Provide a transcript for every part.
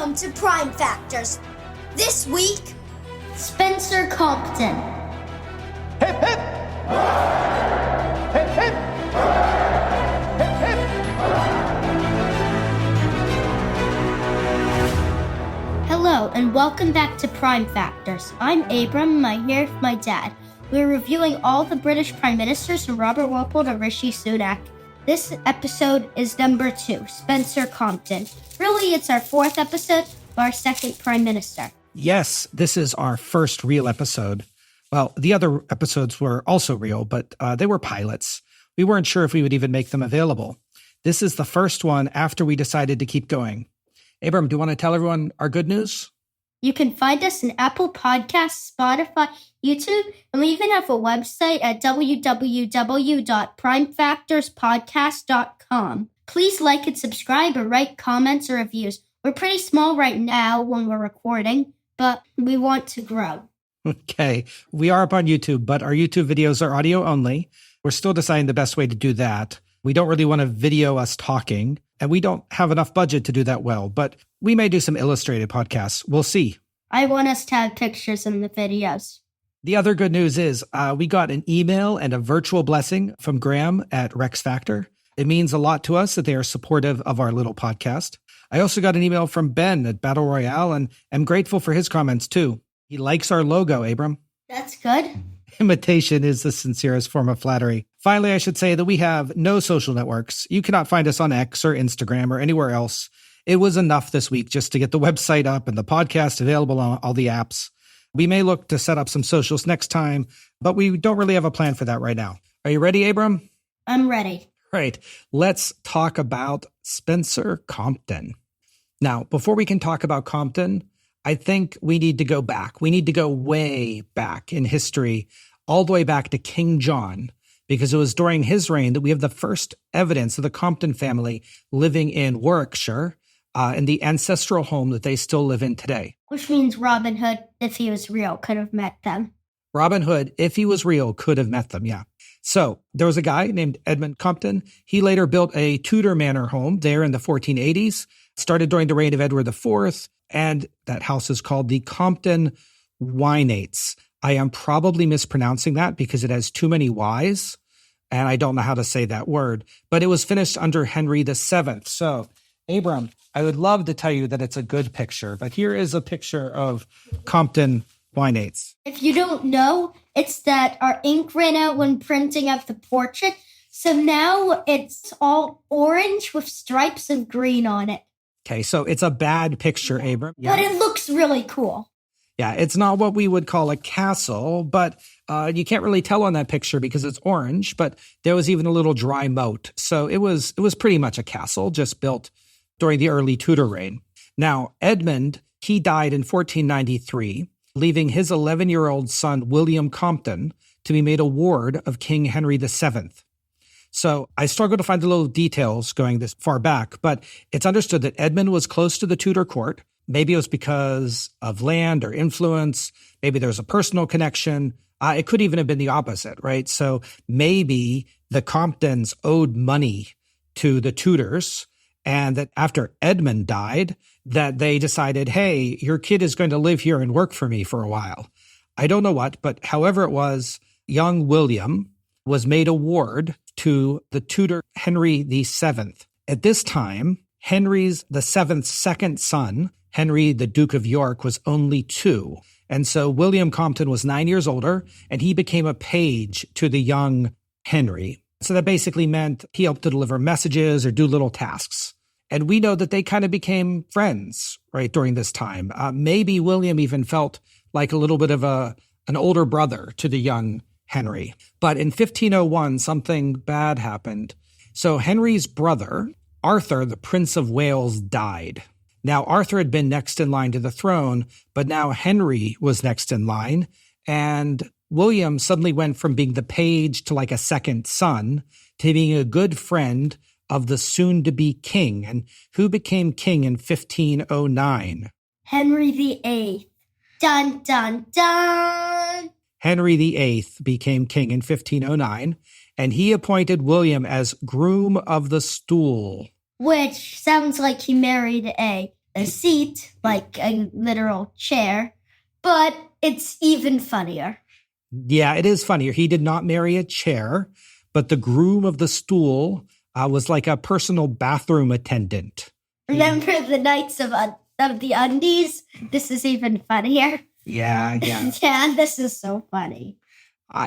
Welcome to Prime Factors. This week, Spencer Compton. Hip, hip! Hip, hip! Hip, hip! Hello, and welcome back to Prime Factors. I'm Abram, and I'm here with my dad. We're reviewing all the British Prime Ministers from Robert Walpole to Rishi Sunak. This episode is number 2, Spencer Compton. Really, it's our 4th episode of our 2nd Prime Minister. Yes, this is our first real episode. Well, the other episodes were also real, but they were pilots. We weren't sure if we would even make them available. This is the first one after we decided to keep going. Abram, do you want to tell everyone our good news? You can find us in Apple Podcasts, Spotify, YouTube, and we even have a website at www.primefactorspodcast.com. Please like and subscribe or write comments or reviews. We're pretty small right now when we're recording, but we want to grow. Okay, we are up on YouTube, but our YouTube videos are audio only. We're still deciding the best way to do that. We don't really want to video us talking, and we don't have enough budget to do that well, but we may do some illustrated podcasts. We'll see. I want us to have pictures in the videos. The other good news is we got an email and a virtual blessing from Graham at Rex Factor. It means a lot to us that they are supportive of our little podcast. I also got an email from Ben at Battle Royale, and am grateful for his comments too. He likes our logo, Abram. That's good. Imitation is the sincerest form of flattery. Finally, I should say that we have no social networks. You cannot find us on X or Instagram or anywhere else. It was enough this week just to get the website up and the podcast available on all the apps. We may look to set up some socials next time, but we don't really have a plan for that right now. Are you ready, Abram? I'm ready. Right. Let's talk about Spencer Compton. Now, before we can talk about Compton, I think we need to go back. We need to go way back in history, all the way back to King John, because it was during his reign that we have the first evidence of the Compton family living in Warwickshire, in the ancestral home that they still live in today. Which means Robin Hood, if he was real, could have met them. Robin Hood, if he was real, could have met them, yeah. So there was a guy named Edmund Compton. He later built a Tudor manor home there in the 1480s, started during the reign of Edward IV, and that house is called the Compton Wineates. I am probably mispronouncing that because it has too many Y's, and I don't know how to say that word, but it was finished under Henry VII. So, Abram, I would love to tell you that it's a good picture, but here is a picture of Compton Wineates. If you don't know, it's that our ink ran out when printing out the portrait, so now it's all orange with stripes of green on it. Okay, so it's a bad picture, Abram. Yeah. But it looks really cool. Yeah, it's not what we would call a castle, but you can't really tell on that picture because it's orange, but there was even a little dry moat. So it was pretty much a castle, just built during the early Tudor reign. Now, Edmund, he died in 1493, leaving his 11-year-old son, William Compton, to be made a ward of King Henry VII. So I struggle to find the little details going this far back, but it's understood that Edmund was close to the Tudor court. Maybe it was because of land or influence. Maybe there's a personal connection. It could even have been the opposite, right? So maybe the Comptons owed money to the Tudors, and that after Edmund died, that they decided, hey, your kid is going to live here and work for me for a while. I don't know what, but however it was, young William was made a ward to the Tudor Henry VII. At this time, Henry VII's second son, Henry, the Duke of York, was only 2. And so William Compton was 9 years older, and he became a page to the young Henry. So that basically meant he helped to deliver messages or do little tasks. And we know that they kind of became friends, right, during this time. Maybe William even felt like a little bit of an older brother to the young Henry. But in 1501, something bad happened. So Henry's brother, Arthur, the Prince of Wales, died. Now, Arthur had been next in line to the throne, but now Henry was next in line. And William suddenly went from being the page to like a second son to being a good friend of the soon-to-be king. And who became king in 1509? Henry VIII. Dun, dun, dun! Henry VIII became king in 1509, and he appointed William as groom of the stool. Which sounds like he married a a seat, like a literal chair, but it's even funnier. Yeah, it is funnier. He did not marry a chair, but the groom of the stool was like a personal bathroom attendant. Remember the Knights of the Undies? This is even funnier. Yeah. Yeah, this is so funny.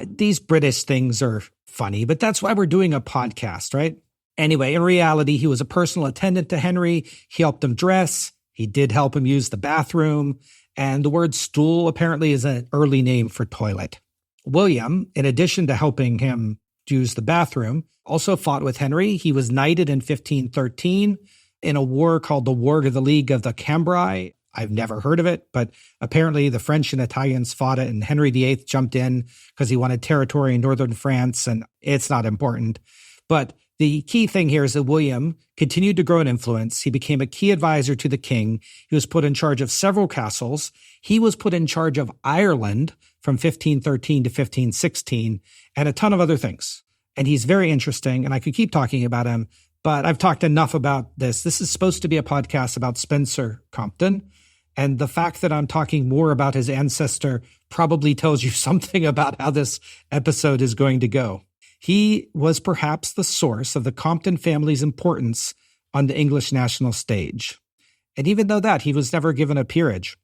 These British things are funny, but that's why we're doing a podcast, right? Anyway, in reality, he was a personal attendant to Henry. He helped him dress. He did help him use the bathroom. And the word stool apparently is an early name for toilet. William, in addition to helping him use the bathroom, also fought with Henry. He was knighted in 1513 in a war called the War of the League of the Cambrai. I've never heard of it, but apparently the French and Italians fought it, and Henry VIII jumped in because he wanted territory in northern France, and it's not important. But the key thing here is that William continued to grow in influence. He became a key advisor to the king. He was put in charge of several castles. He was put in charge of Ireland from 1513 to 1516, and a ton of other things. And he's very interesting, and I could keep talking about him, but I've talked enough about this. This is supposed to be a podcast about Spencer Compton, and the fact that I'm talking more about his ancestor probably tells you something about how this episode is going to go. He was perhaps the source of the Compton family's importance on the English national stage. And even though that, he was never given a peerage.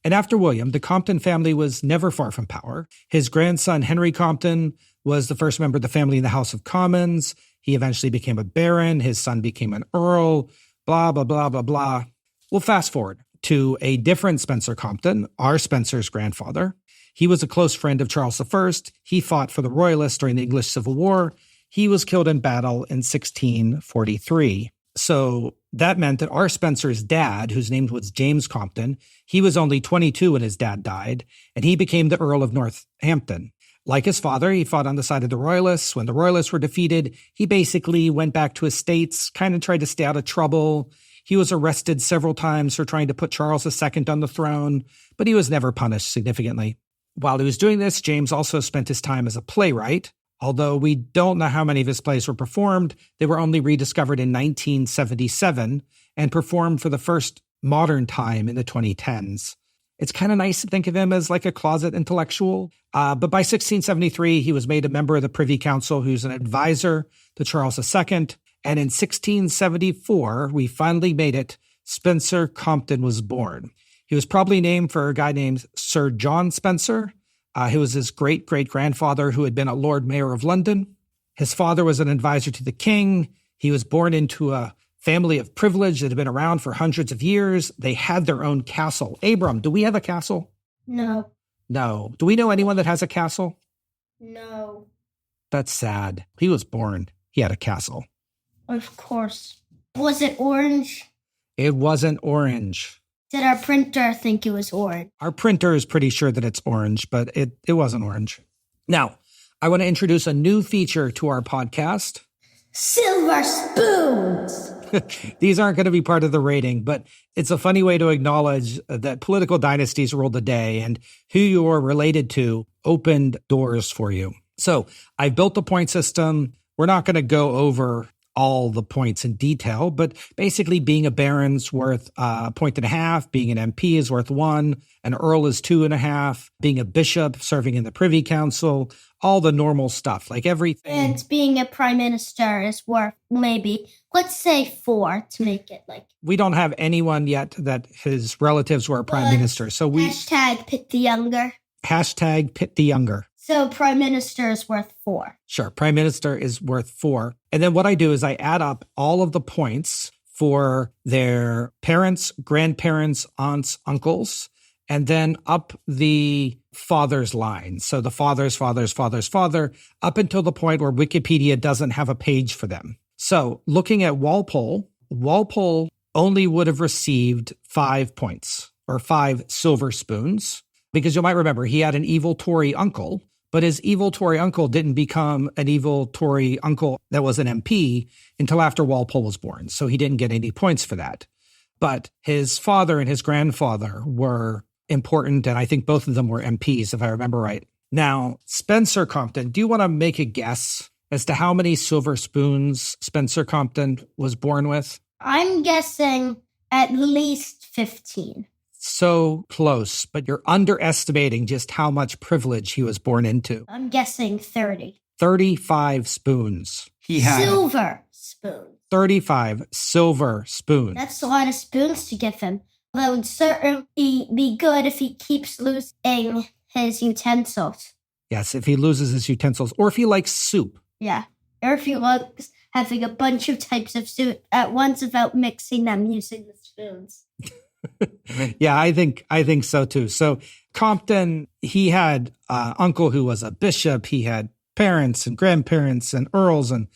And after William, the Compton family was never far from power. His grandson, Henry Compton, was the first member of the family in the House of Commons. He eventually became a baron. His son became an earl, blah, blah, blah, blah, blah. We'll fast forward to a different Spencer Compton, our Spencer's grandfather. He was a close friend of Charles I. He fought for the Royalists during the English Civil War. He was killed in battle in 1643. So that meant that our Spencer's dad, whose name was James Compton, he was only 22 when his dad died, and he became the Earl of Northampton. Like his father, he fought on the side of the Royalists. When the Royalists were defeated, he basically went back to his states, kind of tried to stay out of trouble. He was arrested several times for trying to put Charles II on the throne, but he was never punished significantly. While he was doing this, James also spent his time as a playwright. Although we don't know how many of his plays were performed, they were only rediscovered in 1977 and performed for the first modern time in the 2010s. It's kind of nice to think of him as like a closet intellectual. But by 1673, he was made a member of the Privy Council, who's an advisor to Charles II. And in 1674, we finally made it. Spencer Compton was born. He was probably named for a guy named Sir John Spencer, who was his great-great-grandfather who had been a Lord Mayor of London. His father was an advisor to the king. He was born into a family of privilege that had been around for hundreds of years. They had their own castle. Abram, do we have a castle? No. No. Do we know anyone that has a castle? No. That's sad. He was born. He had a castle. Of course. Was it orange? It wasn't orange. Did our printer think it was orange? Our printer is pretty sure that it's orange, but it wasn't orange. Now, I want to introduce a new feature to our podcast. Silver spoons! These aren't going to be part of the rating, but it's a funny way to acknowledge that political dynasties ruled the day and who you are related to opened doors for you. So I've built the point system. We're not going to go over all the points in detail, but basically being a baron's worth a point and a half, being an MP is worth 1, an earl is 2.5, being a bishop, serving in the Privy Council, all the normal stuff, like everything. And being a prime minister is worth maybe, let's say 4 to make it like. We don't have anyone yet that his relatives were a prime minister, so we. Hashtag Pitt the Younger. Hashtag Pitt the Younger. So prime minister is worth 4. Sure. Prime minister is worth 4. And then what I do is I add up all of the points for their parents, grandparents, aunts, uncles, and then up the father's line. So the father's father, up until the point where Wikipedia doesn't have a page for them. So looking at Walpole only would have received 5 points or 5 silver spoons, because you might remember he had an evil Tory uncle. But his evil Tory uncle didn't become an evil Tory uncle that was an MP until after Walpole was born. So he didn't get any points for that. But his father and his grandfather were important, and I think both of them were MPs, if I remember right. Now, Spencer Compton, do you want to make a guess as to how many silver spoons Spencer Compton was born with? I'm guessing At least 15. So close, but you're underestimating just how much privilege he was born into. I'm guessing 30. 35 spoons. He had Silver spoon. 35 silver spoons. That's a lot of spoons to give him. Though it would certainly be good if he keeps losing his utensils. Yes, if he loses his utensils, or if he likes soup. Yeah, or if he likes having a bunch of types of soup at once without mixing them using the spoons. Yeah, I think so too. So Compton, he had an uncle who was a bishop. He had parents and grandparents and earls. And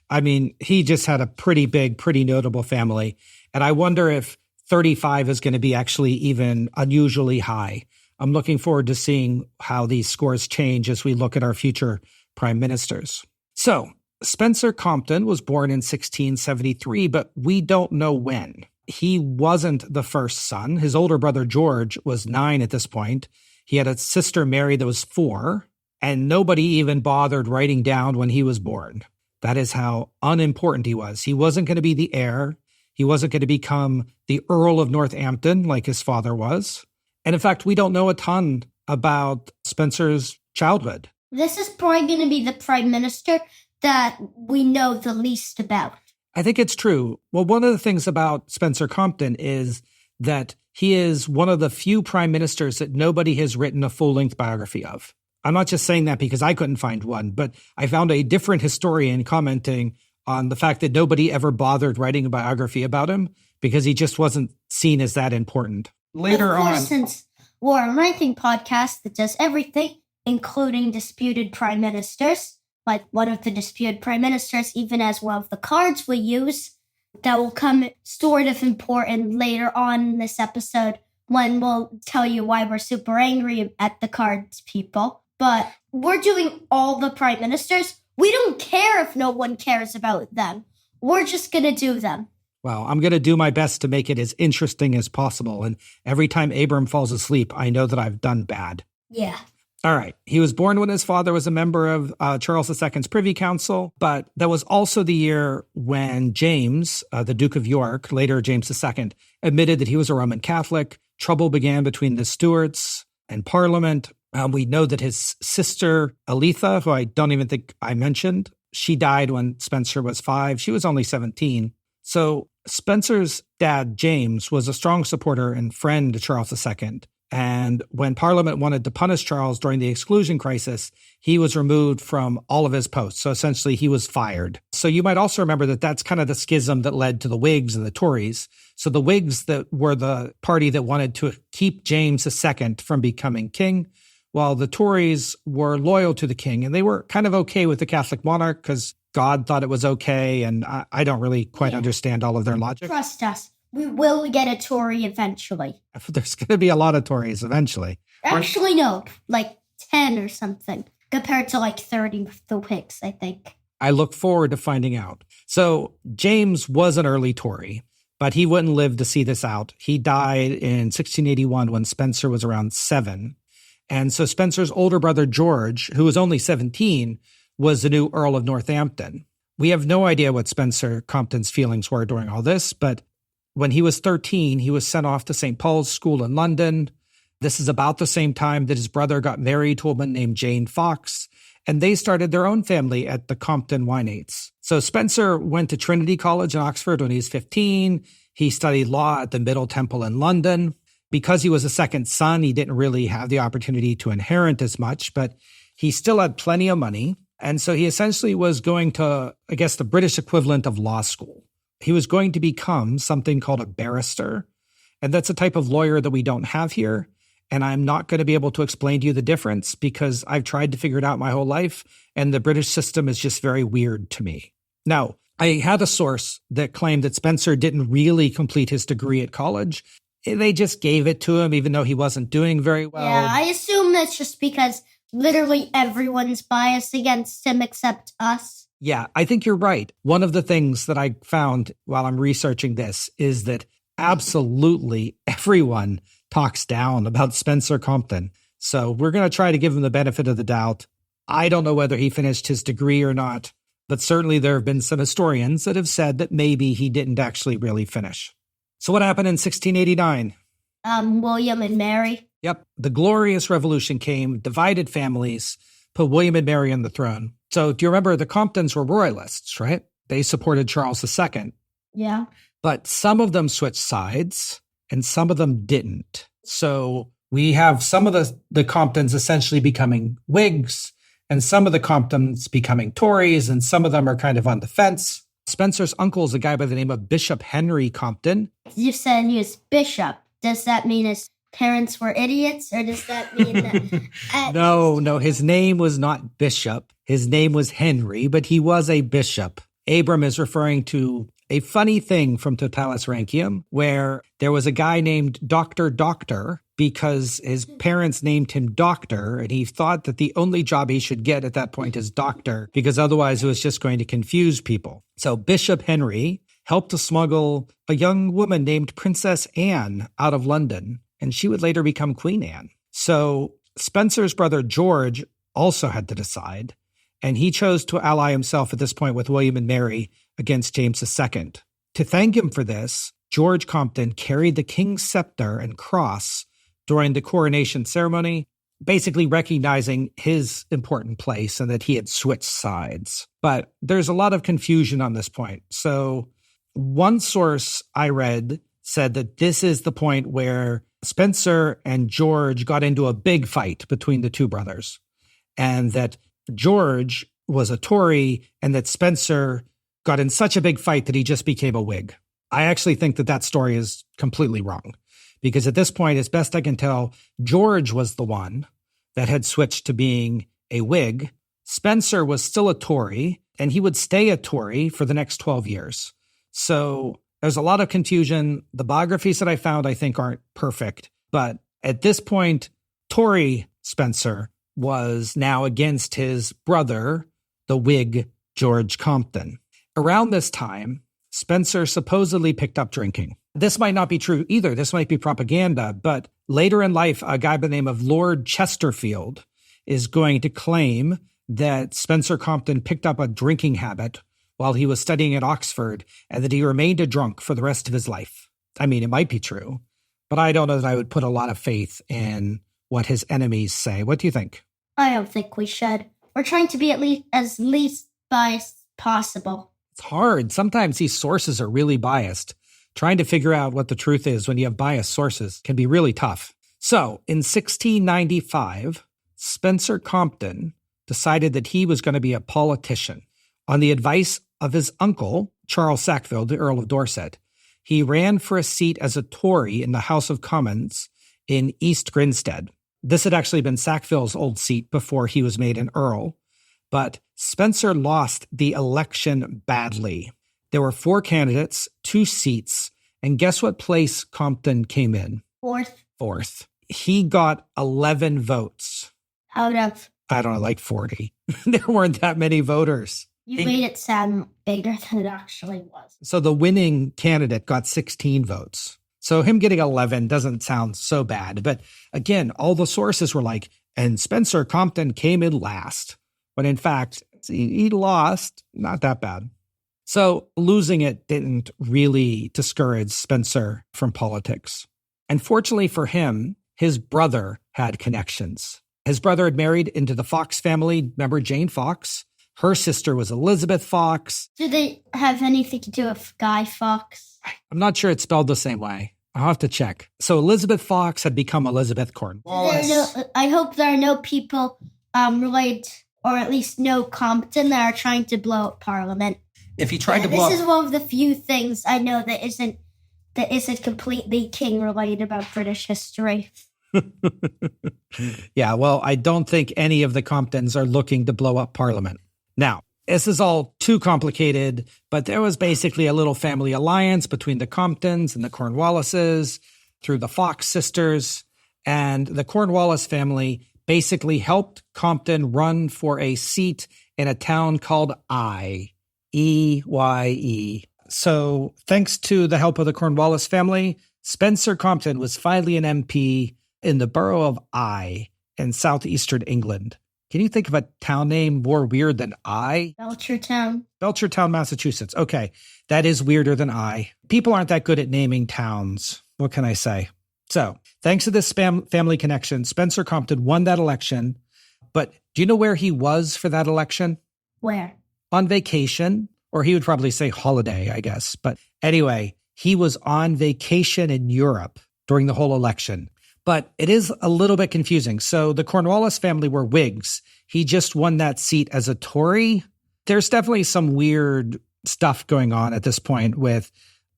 I mean, he just had a pretty big, pretty notable family. And I wonder if 35 is going to be actually even unusually high. I'm looking forward to seeing how these scores change as we look at our future prime ministers. So Spencer Compton was born in 1673, but we don't know when. He wasn't the first son. His older brother, George, was 9 at this point. He had a sister, Mary, that was 4, and nobody even bothered writing down when he was born. That is how unimportant he was. He wasn't going to be the heir. He wasn't going to become the Earl of Northampton like his father was. And in fact, we don't know a ton about Spencer's childhood. This is probably going to be the prime minister that we know the least about. I think it's true. Well, one of the things about Spencer Compton is that he is one of the few prime ministers that nobody has written a full-length biography of. I'm not just saying that because I couldn't find one, but I found a different historian commenting on the fact that nobody ever bothered writing a biography about him because he just wasn't seen as that important. Later of course, on, since we're a ranking podcast that does everything, including disputed prime ministers, like one of the disputed prime ministers, even as one of the cards we use, that will come sort of important later on in this episode when we'll tell you why we're super angry at the cards people. But we're doing all the prime ministers. We don't care if no one cares about them. We're just going to do them. Well, I'm going to do my best to make it as interesting as possible. And every time Abram falls asleep, I know that I've done bad. Yeah. All right. He was born when his father was a member of Charles II's Privy Council, but that was also the year when James, the Duke of York, later James II, admitted that he was a Roman Catholic. Trouble began between the Stuarts and Parliament. We know that his sister, Aletha, who I don't even think I mentioned, she died when Spencer was 5. She was only 17. So Spencer's dad, James, was a strong supporter and friend to Charles II. And when Parliament wanted to punish Charles during the Exclusion Crisis, he was removed from all of his posts. So essentially, he was fired. So you might also remember that that's kind of the schism that led to the Whigs and the Tories. So the Whigs that were the party that wanted to keep James II from becoming king, while the Tories were loyal to the king. And they were kind of okay with the Catholic monarch because God thought it was okay. And I don't really quite understand all of their logic. Trust us. We will get a Tory eventually. There's going to be a lot of Tories eventually. Actually, no, like 10 or something, compared to like 30 with the Whigs, I think. I look forward to finding out. So James was an early Tory, but he wouldn't live to see this out. He died in 1681 when Spencer was around 7. And so Spencer's older brother, George, who was only 17, was the new Earl of Northampton. We have no idea what Spencer Compton's feelings were during all this, but when he was 13, he was sent off to St. Paul's School in London. This is about the same time that his brother got married to a woman named Jane Fox, and they started their own family at the Compton Wineates. So Spencer went to Trinity College in Oxford when he was 15. He studied law at the Middle Temple in London. Because he was a second son, he didn't really have the opportunity to inherit as much, but he still had plenty of money. And so he essentially was going to, I guess, the British equivalent of law school. He was going to become something called a barrister. And that's a type of lawyer that we don't have here. And I'm not going to be able to explain to you the difference because I've tried to figure it out my whole life. And the British system is just very weird to me. Now, I had a source that claimed that Spencer didn't really complete his degree at college. They just gave it to him, even though he wasn't doing very well. Yeah, I assume that's just because literally everyone's biased against him except us. Yeah, I think you're right. One of the things that I found while I'm researching this is that absolutely everyone talks down about Spencer Compton. So we're going to try to give him the benefit of the doubt. I don't know whether he finished his degree or not, but certainly there have been some historians that have said that maybe he didn't actually really finish. So what happened in 1689? William and Mary. Yep. The Glorious Revolution came, divided families, put William and Mary on the throne. So do you remember the Comptons were royalists, right? They supported Charles II. Yeah. But some of them switched sides and some of them didn't. So we have some of the Comptons essentially becoming Whigs and some of the Comptons becoming Tories, and some of them are kind of on the fence. Spencer's uncle is a guy by the name of Bishop Henry Compton. You said he was bishop. Does that mean his parents were idiots, or does that mean that... No, his name was not Bishop. His name was Henry, but he was a bishop. Abram is referring to a funny thing from Totalis Rankium, where there was a guy named Dr. Doctor because his parents named him Doctor, and he thought that the only job he should get at that point is doctor, because otherwise it was just going to confuse people. So Bishop Henry helped to smuggle a young woman named Princess Anne out of London, and she would later become Queen Anne. So Spencer's brother George also had to decide, and he chose to ally himself at this point with William and Mary against James II. To thank him for this, George Compton carried the king's scepter and cross during the coronation ceremony, basically recognizing his important place and that he had switched sides. But there's a lot of confusion on this point. So one source I read said that this is the point where Spencer and George got into a big fight between the two brothers, and that George was a Tory and that Spencer got in such a big fight that he just became a Whig. I actually think that story is completely wrong, because at this point, as best I can tell, George was the one that had switched to being a Whig. Spencer was still a Tory, and he would stay a Tory for the next 12 years. So there's a lot of confusion. The biographies that I found, I think, aren't perfect. But at this point, Tory Spencer was now against his brother, the Whig George Compton. Around this time, Spencer supposedly picked up drinking. This might not be true either. This might be propaganda. But later in life, a guy by the name of Lord Chesterfield is going to claim that Spencer Compton picked up a drinking habit while he was studying at Oxford, and that he remained a drunk for the rest of his life. I mean, it might be true, but I don't know that I would put a lot of faith in what his enemies say. What do you think? I don't think we should. We're trying to be at least as least biased possible. It's hard. Sometimes these sources are really biased. Trying to figure out what the truth is when you have biased sources can be really tough. So in 1695, Spencer Compton decided that he was going to be a politician. On the advice of his uncle, Charles Sackville, the Earl of Dorset, he ran for a seat as a Tory in the House of Commons in East Grinstead. This had actually been Sackville's old seat before he was made an Earl, but Spencer lost the election badly. There were 4 candidates, 2 seats, and guess what place Compton came in? Fourth. He got 11 votes. Out of? I don't know, like 40. There weren't that many voters. You made it sound bigger than it actually was. So the winning candidate got 16 votes. So him getting 11 doesn't sound so bad. But again, all the sources were like, and Spencer Compton came in last. When in fact, he lost. Not that bad. So losing it didn't really discourage Spencer from politics. And fortunately for him, his brother had connections. His brother had married into the Fox family. Remember Jane Fox? Her sister was Elizabeth Fox. Do they have anything to do with Guy Fawkes? I'm not sure it's spelled the same way. I'll have to check. So Elizabeth Fox had become Elizabeth Cornwallis. I hope there are no people related, or at least no Compton, that are trying to blow up Parliament. If he tried to blow up... This is one of the few things I know that isn't completely king related about British history. Yeah, well, I don't think any of the Comptons are looking to blow up Parliament. Now, this is all too complicated, but there was basically a little family alliance between the Comptons and the Cornwallises through the Fox sisters, and the Cornwallis family basically helped Compton run for a seat in a town called E-Y-E. So thanks to the help of the Cornwallis family, Spencer Compton was finally an MP in the borough of Eye in southeastern England. Can you think of a town name more weird than Eye? Belchertown. Belchertown, Massachusetts. Okay, that is weirder than I. People aren't that good at naming towns. What can I say? So, thanks to this family connection, Spencer Compton won that election. But do you know where he was for that election? Where? On vacation, or he would probably say holiday, I guess. But anyway, he was on vacation in Europe during the whole election. But it is a little bit confusing. So the Cornwallis family were Whigs. He just won that seat as a Tory. There's definitely some weird stuff going on at this point with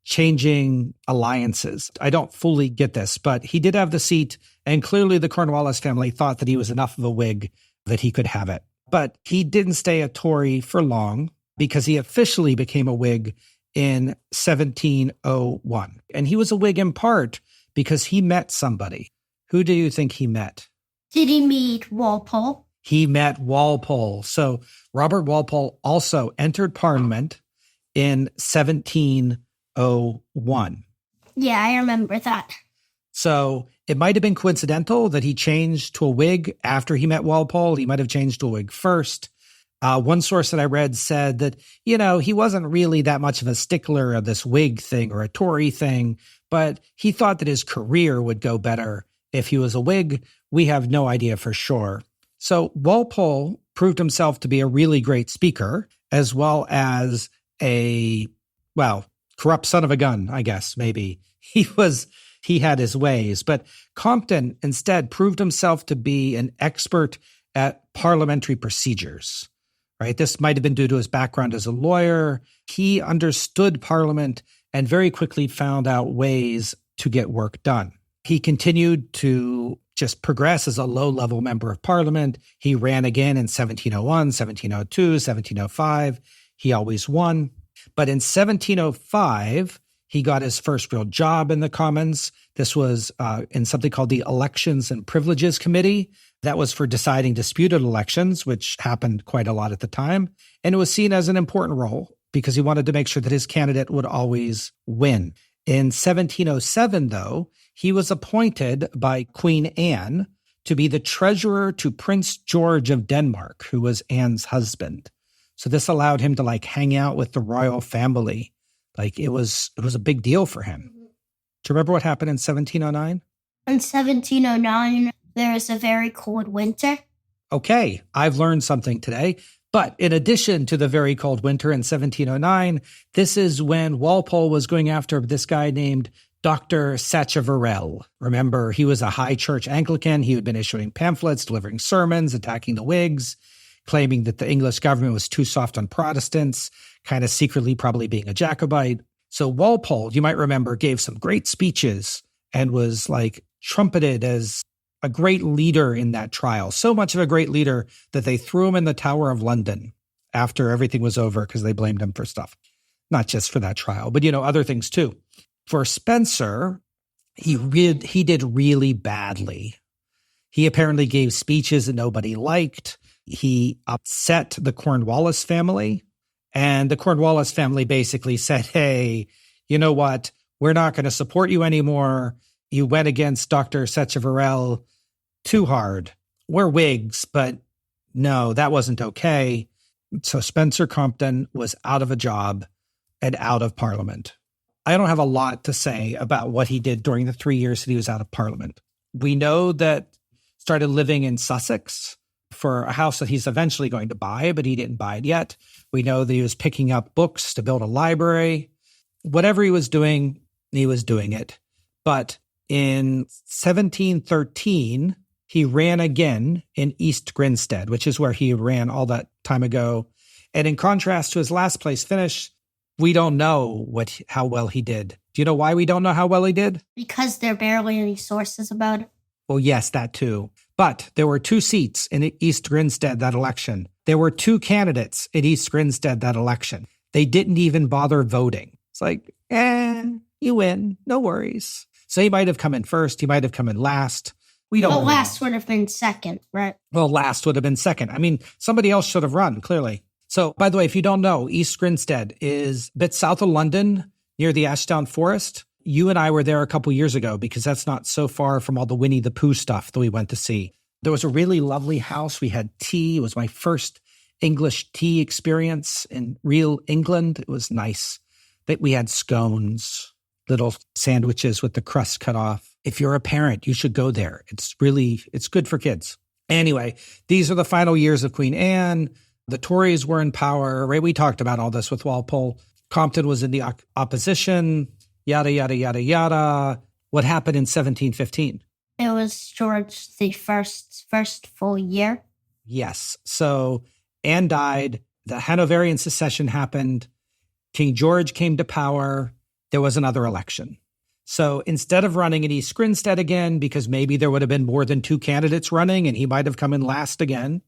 changing alliances. I don't fully get this, but he did have the seat, and clearly the Cornwallis family thought that he was enough of a Whig that he could have it. But he didn't stay a Tory for long because he officially became a Whig in 1701. And he was a Whig in part because he met somebody. Who do you think he met? Did he meet Walpole? He met Walpole. So Robert Walpole also entered Parliament in 1701. Yeah, I remember that. So it might have been coincidental that he changed to a Whig after he met Walpole. He might have changed to a Whig first. One source that I read said that, he wasn't really that much of a stickler of this Whig thing or a Tory thing, but he thought that his career would go better if he was a Whig. We have no idea for sure. So Walpole proved himself to be a really great speaker, as well as corrupt son of a gun, I guess, maybe. He had his ways. But Compton instead proved himself to be an expert at parliamentary procedures, right? This might have been due to his background as a lawyer. He understood Parliament and very quickly found out ways to get work done. He continued to just progress as a low-level member of Parliament. He ran again in 1701, 1702, 1705. He always won. But in 1705, he got his first real job in the Commons. This was in something called the Elections and Privileges Committee. That was for deciding disputed elections, which happened quite a lot at the time. And it was seen as an important role because he wanted to make sure that his candidate would always win. In 1707, though, he was appointed by Queen Anne to be the treasurer to Prince George of Denmark, who was Anne's husband. So this allowed him to hang out with the royal family. It was a big deal for him. Do you remember what happened in 1709? In 1709, there was a very cold winter. Okay, I've learned something today. But in addition to the very cold winter in 1709, this is when Walpole was going after this guy named Dr. Sacheverell. Remember, he was a high church Anglican. He had been issuing pamphlets, delivering sermons, attacking the Whigs, claiming that the English government was too soft on Protestants, kind of secretly probably being a Jacobite. So Walpole, you might remember, gave some great speeches and was trumpeted as a great leader in that trial. So much of a great leader that they threw him in the Tower of London after everything was over because they blamed him for stuff. Not just for that trial, but, other things too. For Spencer, he did really badly. He apparently gave speeches that nobody liked. He upset the Cornwallis family. And the Cornwallis family basically said, hey, you know what? We're not going to support you anymore. You went against Dr. Sacheverell too hard. We're Whigs, but no, that wasn't okay. So Spencer Compton was out of a job and out of Parliament. I don't have a lot to say about what he did during the 3 years that he was out of Parliament. We know that he started living in Sussex for a house that he's eventually going to buy, but he didn't buy it yet. We know that he was picking up books to build a library. Whatever he was doing it. But in 1713, he ran again in East Grinstead, which is where he ran all that time ago. And in contrast to his last place finish, we don't know how well he did. Do you know why we don't know how well he did? Because there are barely any sources about it. Well, yes, that too. But there were 2 seats in East Grinstead that election. There were 2 candidates in East Grinstead that election. They didn't even bother voting. It's you win. No worries. So he might have come in first. He might have come in last. We don't know. Last would have been second, right? Well, last would have been second. Somebody else should have run, clearly. So, by the way, if you don't know, East Grinstead is a bit south of London, near the Ashdown Forest. You and I were there a couple years ago because that's not so far from all the Winnie the Pooh stuff that we went to see. There was a really lovely house. We had tea. It was my first English tea experience in real England. It was nice that we had scones, little sandwiches with the crust cut off. If you're a parent, you should go there. It's good for kids. Anyway, these are the final years of Queen Anne. The Tories were in power, right? We talked about all this with Walpole. Compton was in the opposition, yada, yada, yada, yada. What happened in 1715? It was George the first full year. Yes. So Anne died. The Hanoverian secession happened. King George came to power. There was another election. So instead of running in East Grinstead again, because maybe there would have been more than two candidates running and he might have come in last again,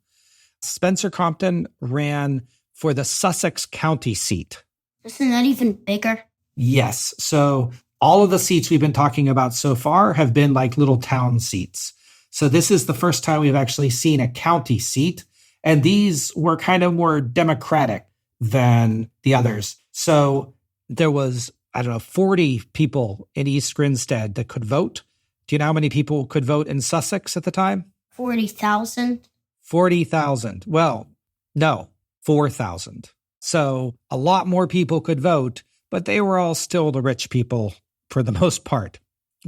Spencer Compton ran for the Sussex County seat. Isn't that even bigger? Yes. So all of the seats we've been talking about so far have been like little town seats. So this is the first time we've actually seen a county seat. And these were kind of more democratic than the others. So there was, 40 people in East Grinstead that could vote. Do you know how many people could vote in Sussex at the time? 40,000. 40,000. Well, no, 4,000. So a lot more people could vote, but they were all still the rich people for the most part.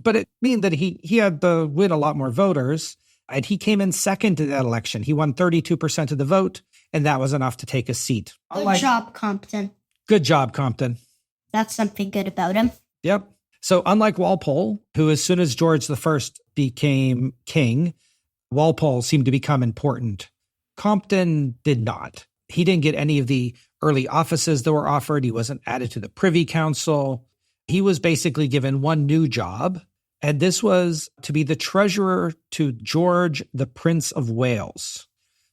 But it means that he had to win a lot more voters, and he came in second to that election. He won 32% of the vote, and that was enough to take a seat. Good job, Compton. Good job, Compton. That's something good about him. Yep. So unlike Walpole, who as soon as George I became king, Walpole seemed to become important, Compton did not. He didn't get any of the early offices that were offered. He wasn't added to the Privy Council. He was basically given one new job, and this was to be the treasurer to George, the Prince of Wales.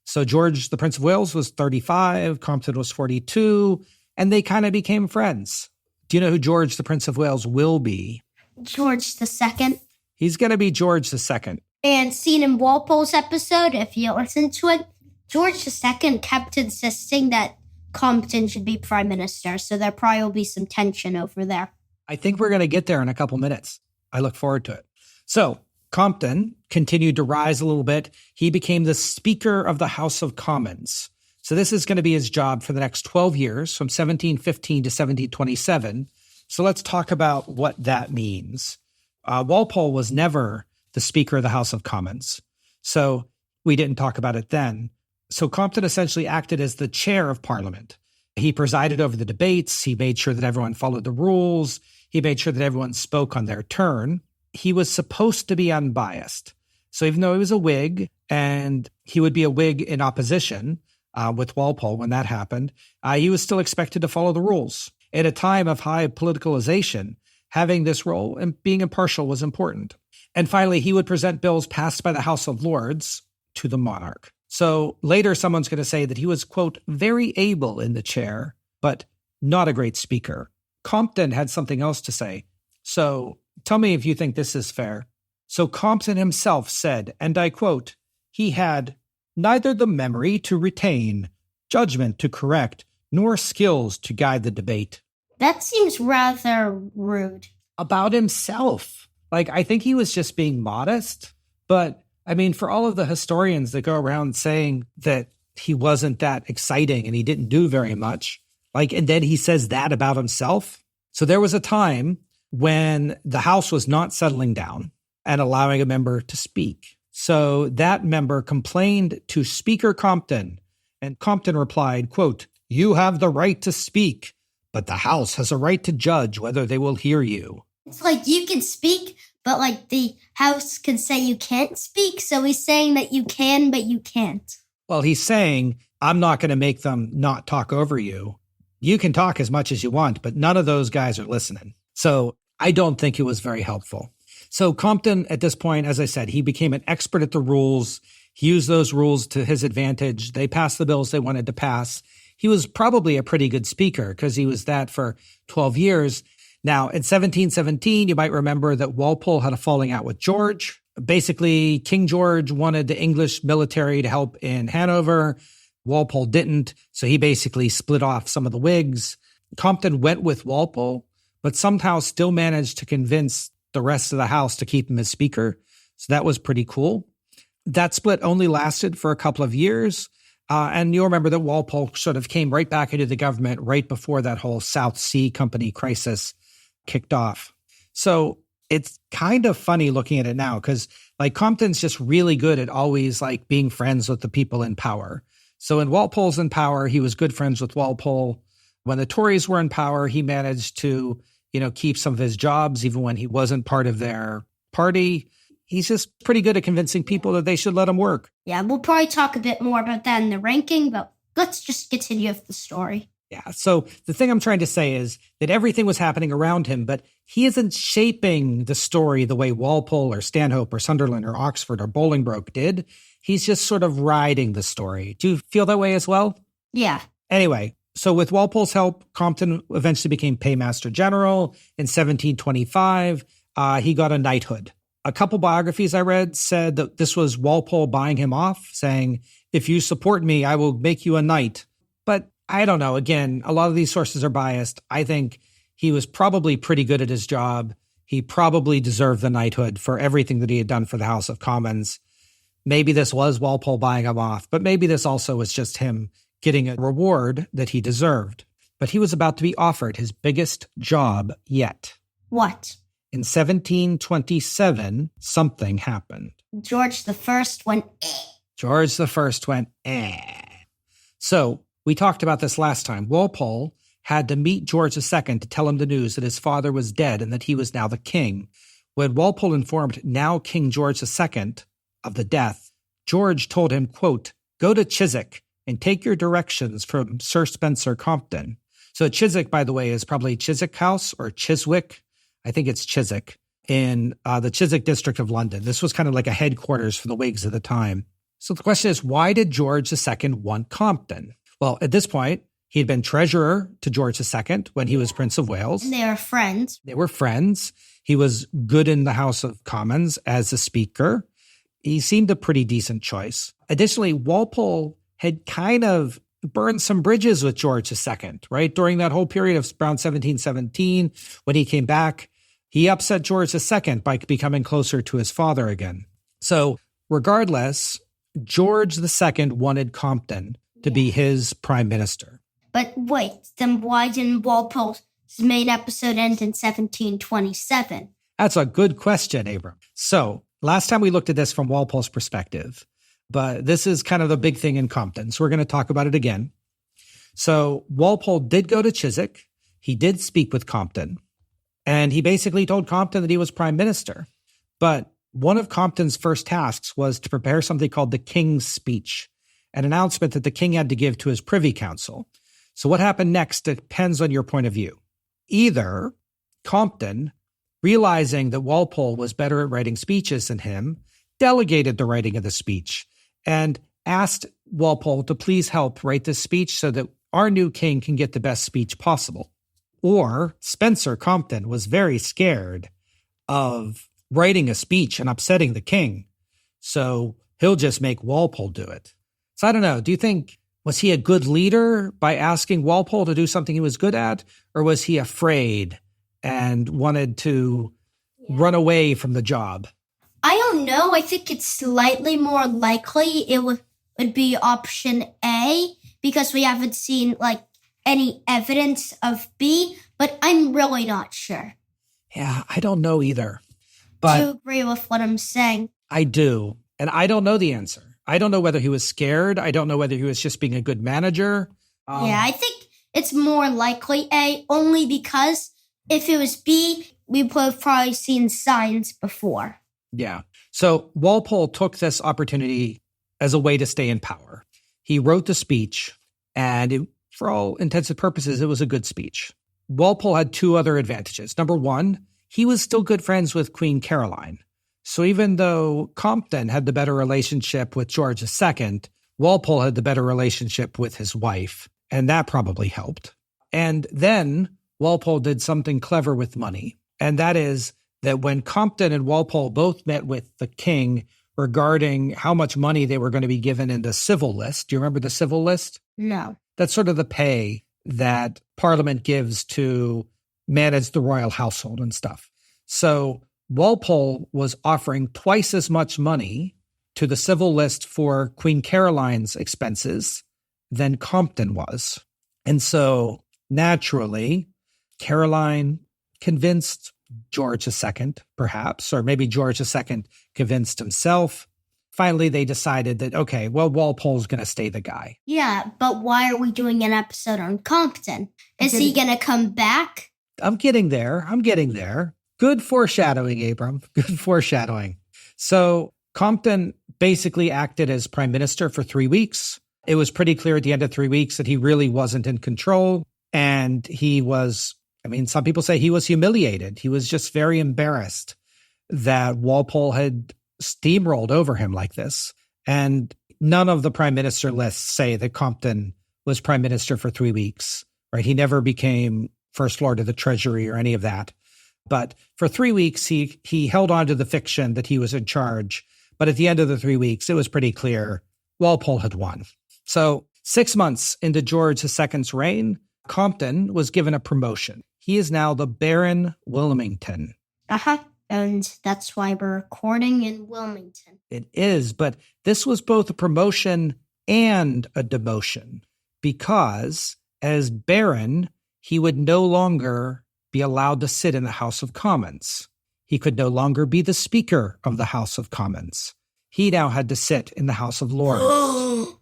So George, the Prince of Wales, was 35, Compton was 42, and they kind of became friends. Do you know who George, the Prince of Wales, will be? George II. He's going to be George II. And seen in Walpole's episode, if you listen to it, George II kept insisting that Compton should be prime minister, so there probably will be some tension over there. I think we're going to get there in a couple minutes. I look forward to it. So Compton continued to rise a little bit. He became the Speaker of the House of Commons. So this is going to be his job for the next 12 years, from 1715 to 1727. So let's talk about what that means. Walpole was never the Speaker of the House of Commons, so we didn't talk about it then. So Compton essentially acted as the chair of Parliament. He presided over the debates. He made sure that everyone followed the rules. He made sure that everyone spoke on their turn. He was supposed to be unbiased. So even though he was a Whig, and he would be a Whig in opposition with Walpole when that happened, he was still expected to follow the rules. At a time of high politicalization, having this role and being impartial was important. And finally, he would present bills passed by the House of Lords to the monarch. So later, someone's going to say that he was, quote, very able in the chair, but not a great speaker. Compton had something else to say. So tell me if you think this is fair. So Compton himself said, and I quote, he had neither the memory to retain, judgment to correct, nor skills to guide the debate. That seems rather rude. About himself. I think he was just being modest. But, for all of the historians that go around saying that he wasn't that exciting and he didn't do very much, and then he says that about himself. So there was a time when the House was not settling down and allowing a member to speak. So that member complained to Speaker Compton, and Compton replied, quote, you have the right to speak, but the House has a right to judge whether they will hear you. It's you can speak, but the House can say you can't speak. So he's saying that you can, but you can't. Well, he's saying, I'm not going to make them not talk over you. You can talk as much as you want, but none of those guys are listening. So I don't think it was very helpful. So Compton, at this point, as I said, he became an expert at the rules. He used those rules to his advantage. They passed the bills they wanted to pass. He was probably a pretty good speaker because he was that for 12 years. Now, in 1717, you might remember that Walpole had a falling out with George. Basically, King George wanted the English military to help in Hanover. Walpole didn't, so he basically split off some of the Whigs. Compton went with Walpole, but somehow still managed to convince the rest of the House to keep him as speaker. So that was pretty cool. That split only lasted for a couple of years. And you'll remember that Walpole sort of came right back into the government right before that whole South Sea Company crisis kicked off. So it's kind of funny looking at it now because like Compton's just really good at always like being friends with the people in power. So when Walpole's in power, he was good friends with Walpole. When the Tories were in power, he managed to, keep some of his jobs, even when he wasn't part of their party. He's just pretty good at convincing people that they should let him work. Yeah, we'll probably talk a bit more about that in the ranking, but let's just continue with the story. Yeah, so the thing I'm trying to say is that everything was happening around him, but he isn't shaping the story the way Walpole or Stanhope or Sunderland or Oxford or Bolingbroke did. He's just sort of riding the story. Do you feel that way as well? Yeah. Anyway, so with Walpole's help, Compton eventually became Paymaster General. In 1725, he got a knighthood. A couple biographies I read said that this was Walpole buying him off, saying, if you support me, I will make you a knight. But I don't know. Again, a lot of these sources are biased. I think he was probably pretty good at his job. He probably deserved the knighthood for everything that he had done for the House of Commons. Maybe this was Walpole buying him off, but maybe this also was just him getting a reward that he deserved. But he was about to be offered his biggest job yet. What? In 1727, something happened. George I went, George I went, So, we talked about this last time. Walpole had to meet George II to tell him the news that his father was dead and that he was now the king. When Walpole informed now King George II of the death, George told him, quote, go to Chiswick and take your directions from Sir Spencer Compton. So Chiswick, by the way, is probably Chiswick House or Chiswick. I think it's Chiswick in the Chiswick district of London. This was kind of like a headquarters for the Whigs at the time. So the question is, why did George II want Compton? Well, at this point, he had been treasurer to George II when he was Prince of Wales. And they were friends. They were friends. He was good in the House of Commons as a speaker. He seemed a pretty decent choice. Additionally, Walpole had kind of burned some bridges with George II, right? During that whole period of around 1717, when he came back, he upset George II by becoming closer to his father again. So regardless, George II wanted Compton to be his prime minister. But wait, then why didn't Walpole's main episode end in 1727? That's a good question, Abram. So last time we looked at this from Walpole's perspective, but this is kind of the big thing in Compton. So we're going to talk about it again. So Walpole did go to Chiswick. He did speak with Compton. And he basically told Compton that he was prime minister. But one of Compton's first tasks was to prepare something called the King's Speech, an announcement that the king had to give to his Privy Council. So what happened next depends on your point of view. Either Compton, realizing that Walpole was better at writing speeches than him, delegated the writing of the speech and asked Walpole to please help write this speech so that our new king can get the best speech possible. Or Spencer Compton was very scared of writing a speech and upsetting the king, so he'll just make Walpole do it. So I don't know, do you think, was he a good leader by asking Walpole to do something he was good at, or was he afraid and wanted to run away from the job? I don't know. I think it's slightly more likely it would be option A because we haven't seen any evidence of B, but I'm really not sure. Yeah, I don't know either. But do you agree with what I'm saying? I do. And I don't know the answer. I don't know whether he was scared. I don't know whether he was just being a good manager. Yeah, I think it's more likely A, only because if it was B, we would have probably seen signs before. Yeah. So Walpole took this opportunity as a way to stay in power. He wrote the speech, and for all intents and purposes, it was a good speech. Walpole had two other advantages. Number one, he was still good friends with Queen Caroline. So even though Compton had the better relationship with George II, Walpole had the better relationship with his wife, and that probably helped. And then Walpole did something clever with money, and that is that when Compton and Walpole both met with the king regarding how much money they were going to be given in the civil list. Do you remember the civil list? No. That's sort of the pay that Parliament gives to manage the royal household and stuff. So Walpole was offering twice as much money to the civil list for Queen Caroline's expenses than Compton was. And so naturally, Caroline convinced George II, perhaps, or maybe George II convinced himself. Finally, they decided that, okay, well, Walpole's going to stay the guy. Yeah, but why are we doing an episode on Compton? Is he going to come back? I'm getting there. Good foreshadowing, Abram. Good foreshadowing. So Compton basically acted as prime minister for 3 weeks. It was pretty clear at the end of 3 weeks that he really wasn't in control. And he was, some people say he was humiliated. He was just very embarrassed that Walpole had steamrolled over him like this. And none of the prime minister lists say that Compton was prime minister for 3 weeks, right? He never became first lord of the treasury or any of that. But for 3 weeks, he held on to the fiction that he was in charge. But at the end of the 3 weeks, it was pretty clear Walpole had won. So 6 months into George II's reign, Compton was given a promotion. He is now the Baron Wilmington. And that's why we're recording in Wilmington. It is, but this was both a promotion and a demotion because as Baron, he would no longer be allowed to sit in the House of Commons. He could no longer be the Speaker of the House of Commons. He now had to sit in the House of Lords.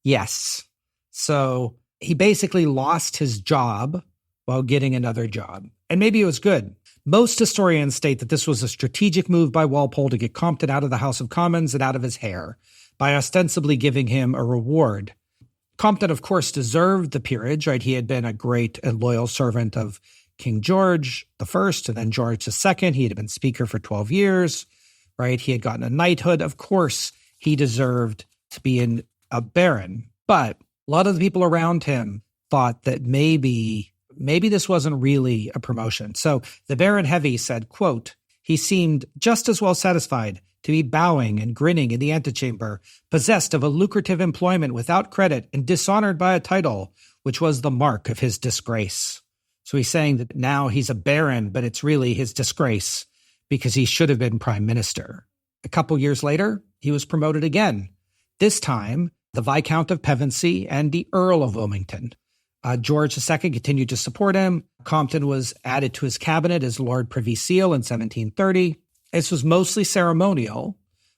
Yes. So he basically lost his job while getting another job. And maybe it was good. Most historians state that this was a strategic move by Walpole to get Compton out of the House of Commons and out of his hair by ostensibly giving him a reward. Compton, of course, deserved the peerage, right? He had been a great and loyal servant of King George I and then George II. He had been speaker for 12 years, right? He had gotten a knighthood. Of course, he deserved to be a baron. But a lot of the people around him thought that maybe this wasn't really a promotion. So the Baron Heavy said, quote, he seemed just as well satisfied to be bowing and grinning in the antechamber, possessed of a lucrative employment without credit and dishonored by a title, which was the mark of his disgrace. So he's saying that now he's a baron, but it's really his disgrace because he should have been prime minister. A couple years later, he was promoted again. This time, the Viscount of Pevensey and the Earl of Wilmington. George II continued to support him. Compton was added to his cabinet as Lord Privy Seal in 1730. This was mostly ceremonial,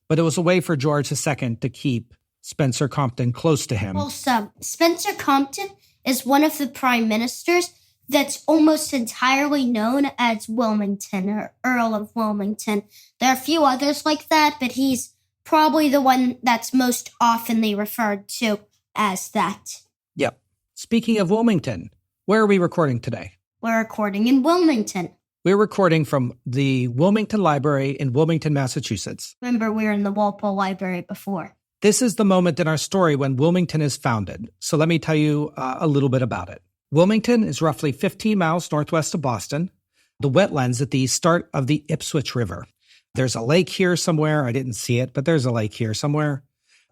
but it was a way for George II to keep Spencer Compton close to him. Also, Spencer Compton is one of the prime ministers that's almost entirely known as Wilmington or Earl of Wilmington. There are a few others like that, but he's probably the one that's most oftenly referred to as that. Yep. Speaking of Wilmington, where are we recording today? We're recording in Wilmington. We're recording from the Wilmington Library in Wilmington, Massachusetts. Remember, we were in the Walpole Library before. This is the moment in our story when Wilmington is founded. So let me tell you a little bit about it. Wilmington is roughly 15 miles northwest of Boston, the wetlands at the start of the Ipswich River. There's a lake here somewhere. I didn't see it, but there's a lake here somewhere.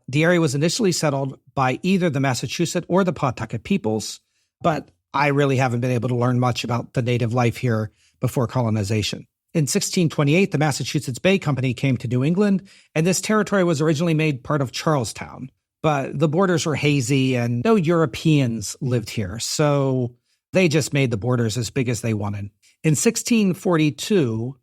The area was initially settled by either the Massachusetts or the Pawtucket peoples, but I really haven't been able to learn much about the native life here before colonization. In 1628, the Massachusetts Bay Company came to New England, and this territory was originally made part of Charlestown. But the borders were hazy and no Europeans lived here, so they just made the borders as big as they wanted. In 1642,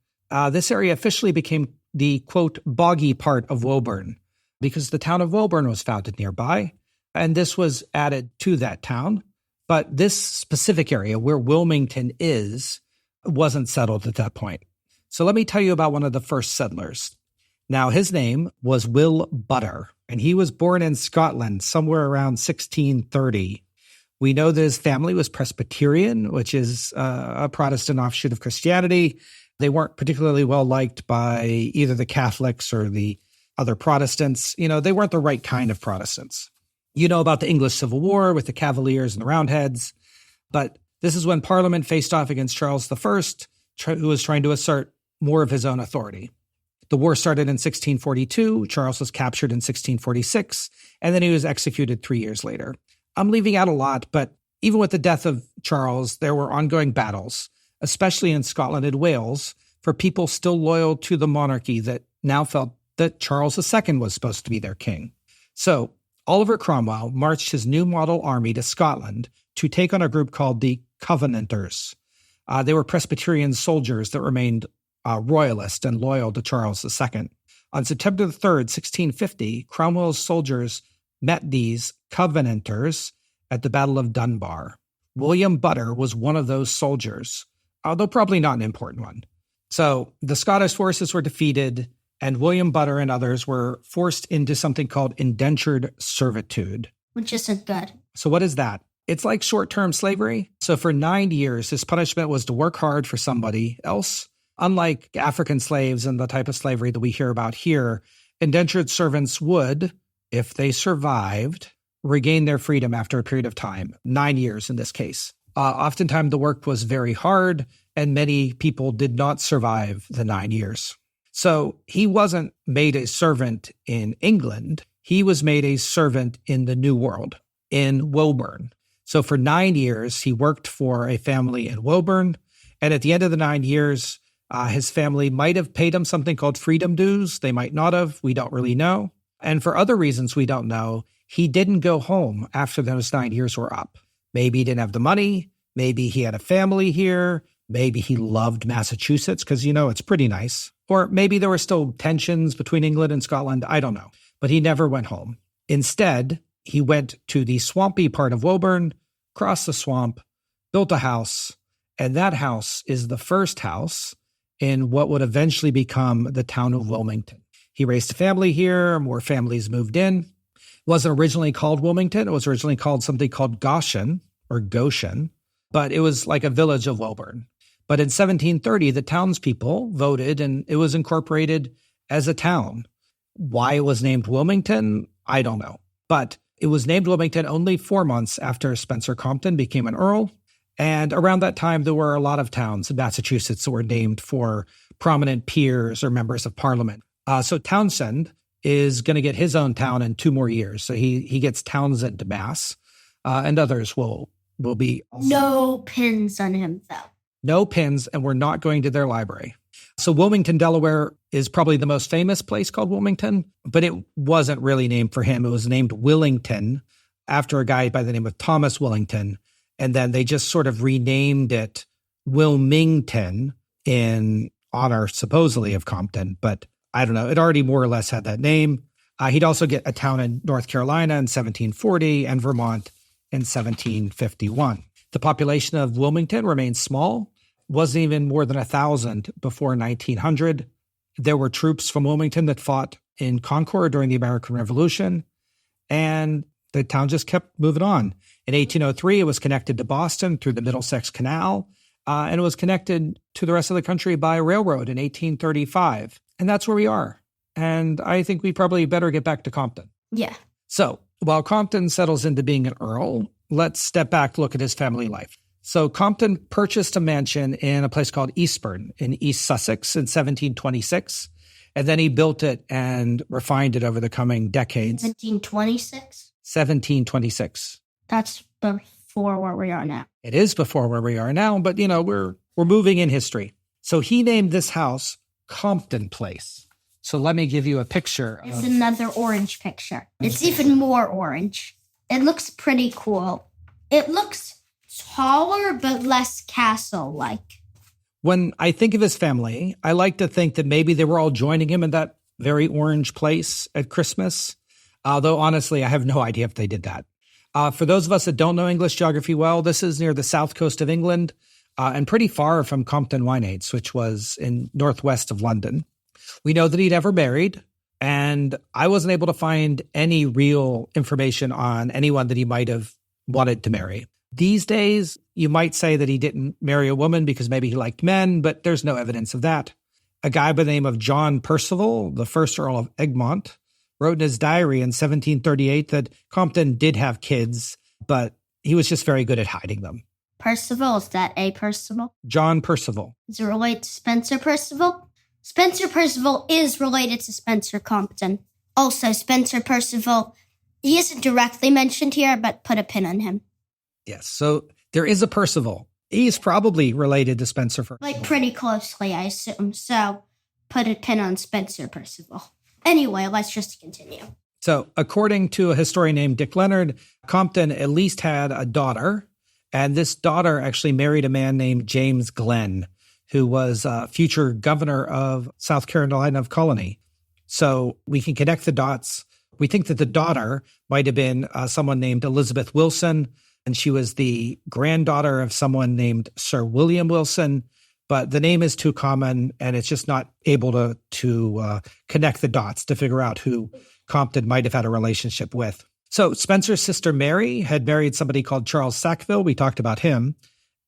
this area officially became the, quote, boggy part of Woburn, because the town of Woburn was founded nearby, and this was added to that town. But this specific area where Wilmington is wasn't settled at that point. So let me tell you about one of the first settlers. Now, his name was Will Butter, and he was born in Scotland somewhere around 1630. We know that his family was Presbyterian, which is a Protestant offshoot of Christianity. They weren't particularly well liked by either the Catholics or the other Protestants. You know, they weren't the right kind of Protestants. You know about the English Civil War with the Cavaliers and the Roundheads, but this is when Parliament faced off against Charles I, who was trying to assert more of his own authority. The war started in 1642, Charles was captured in 1646, and then he was executed 3 years later. I'm leaving out a lot, but even with the death of Charles, there were ongoing battles, especially in Scotland and Wales, for people still loyal to the monarchy that now felt that Charles II was supposed to be their king. So Oliver Cromwell marched his new model army to Scotland to take on a group called the Covenanters. They were Presbyterian soldiers that remained royalist and loyal to Charles II. On September 3rd, 1650, Cromwell's soldiers met these Covenanters at the Battle of Dunbar. William Butter was one of those soldiers, although probably not an important one. So the Scottish forces were defeated, and William Butter and others were forced into something called indentured servitude. Which isn't good. So what is that? It's like short-term slavery. So for 9 years, his punishment was to work hard for somebody else. Unlike African slaves and the type of slavery that we hear about here, indentured servants would, if they survived, regain their freedom after a period of time, 9 years in this case. Oftentimes the work was very hard, and many people did not survive the 9 years. So he wasn't made a servant in England. He was made a servant in the New World, in Woburn. So for 9 years, he worked for a family in Woburn. And at the end of the 9 years, his family might have paid him something called freedom dues. They might not have. We don't really know. And for other reasons we don't know, he didn't go home after those 9 years were up. Maybe he didn't have the money. Maybe he had a family here. Maybe he loved Massachusetts because, it's pretty nice. Or maybe there were still tensions between England and Scotland. I don't know. But he never went home. Instead, he went to the swampy part of Woburn, crossed the swamp, built a house, and that house is the first house in what would eventually become the town of Wilmington. He raised a family here. More families moved in. It wasn't originally called Wilmington. It was originally called something called Goshen, but it was like a village of Woburn. But in 1730, the townspeople voted and it was incorporated as a town. Why it was named Wilmington, I don't know. But it was named Wilmington only 4 months after Spencer Compton became an earl. And around that time, there were a lot of towns in Massachusetts that were named for prominent peers or members of parliament. So Townsend is going to get his own town in 2 more years. So he gets Townsend, Mass. And others will be. No pins on him, though. No pins, and we're not going to their library. So Wilmington, Delaware is probably the most famous place called Wilmington, but it wasn't really named for him. It was named Willington after a guy by the name of Thomas Willington. And then they just sort of renamed it Wilmington in honor, supposedly, of Compton. But I don't know. It already more or less had that name. He'd also get a town in North Carolina in 1740 and Vermont in 1751. The population of Wilmington remained small. Wasn't even more than 1,000 before 1900. There were troops from Wilmington that fought in Concord during the American Revolution, and the town just kept moving on. In 1803, it was connected to Boston through the Middlesex Canal, and it was connected to the rest of the country by railroad in 1835. And that's where we are. And I think we probably better get back to Compton. Yeah. So while Compton settles into being an earl, let's step back to look at his family life. So Compton purchased a mansion in a place called Eastbourne in East Sussex in 1726. And then he built it and refined it over the coming decades. 1726? 1726. That's before where we are now. It is before where we are now, but we're moving in history. So he named this house Compton Place. So let me give you a picture. It's another orange picture. It's even more orange. It looks pretty cool. It looks taller, but less castle-like. When I think of his family, I like to think that maybe they were all joining him in that very orange place at Christmas. Although, honestly, I have no idea if they did that. For those of us that don't know English geography well, this is near the south coast of England and pretty far from Compton Wineates, which was in northwest of London. We know that he'd ever married, and I wasn't able to find any real information on anyone that he might have wanted to marry. These days, you might say that he didn't marry a woman because maybe he liked men, but there's no evidence of that. A guy by the name of John Percival, the first Earl of Egmont, wrote in his diary in 1738 that Compton did have kids, but he was just very good at hiding them. Percival, is that a Percival? John Percival. Is it related to Spencer Percival? Spencer Percival is related to Spencer Compton. Also, Spencer Percival, he isn't directly mentioned here, but put a pin on him. Yes, so there is a Percival. He's probably related to Spencer Percival. Like pretty closely, I assume. So put a pin on Spencer Percival. Anyway, let's just continue. So according to a historian named Dick Leonard, Compton at least had a daughter, and this daughter actually married a man named James Glenn, who was a future governor of South Carolina of Colony. So we can connect the dots. We think that the daughter might have been someone named Elizabeth Wilson, and she was the granddaughter of someone named Sir William Wilson. But the name is too common, and it's just not able to connect the dots to figure out who Compton might have had a relationship with. So Spencer's sister Mary had married somebody called Charles Sackville. We talked about him.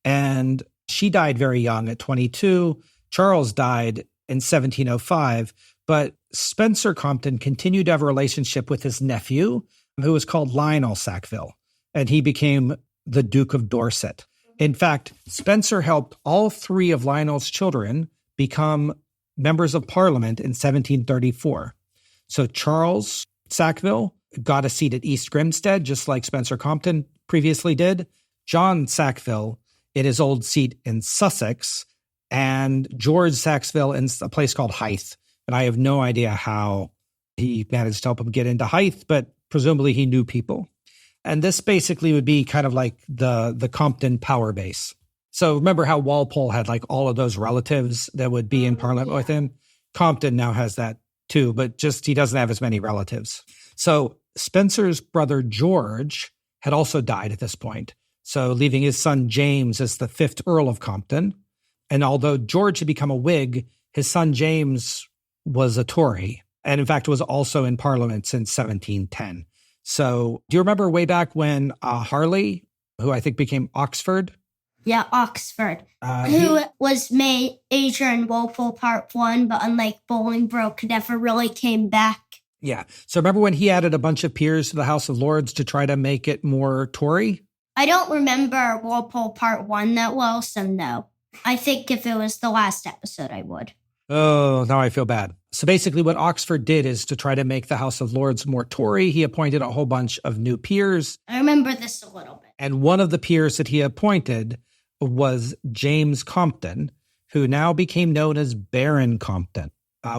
And she died very young at 22. Charles died in 1705. But Spencer Compton continued to have a relationship with his nephew, who was called Lionel Sackville. And he became the Duke of Dorset. In fact, Spencer helped all three of Lionel's children become members of Parliament in 1734. So Charles Sackville got a seat at East Grinstead, just like Spencer Compton previously did. John Sackville in his old seat in Sussex, and George Sackville in a place called Hythe. And I have no idea how he managed to help him get into Hythe, but presumably he knew people. And this basically would be kind of like the Compton power base. So remember how Walpole had like all of those relatives that would be in Parliament with him? Compton now has that too, but just he doesn't have as many relatives. So Spencer's brother George had also died at this point. So leaving his son James as the fifth Earl of Compton. And although George had become a Whig, his son James was a Tory, and in fact was also in Parliament since 1710. So do you remember way back when Harley, who I think became Oxford? Yeah, Oxford. Who was made Adrian Walpole Part 1, but unlike Bolingbroke, never really came back. Yeah. So remember when he added a bunch of peers to the House of Lords to try to make it more Tory? I don't remember Walpole Part 1 that well, so no. I think if it was the last episode, I would. Oh, now I feel bad. So basically what Oxford did is to try to make the House of Lords more Tory. He appointed a whole bunch of new peers. I remember this a little bit. And one of the peers that he appointed was James Compton, who now became known as Baron Compton.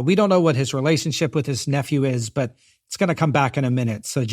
We don't know what his relationship with his nephew is, but it's going to come back in a minute. So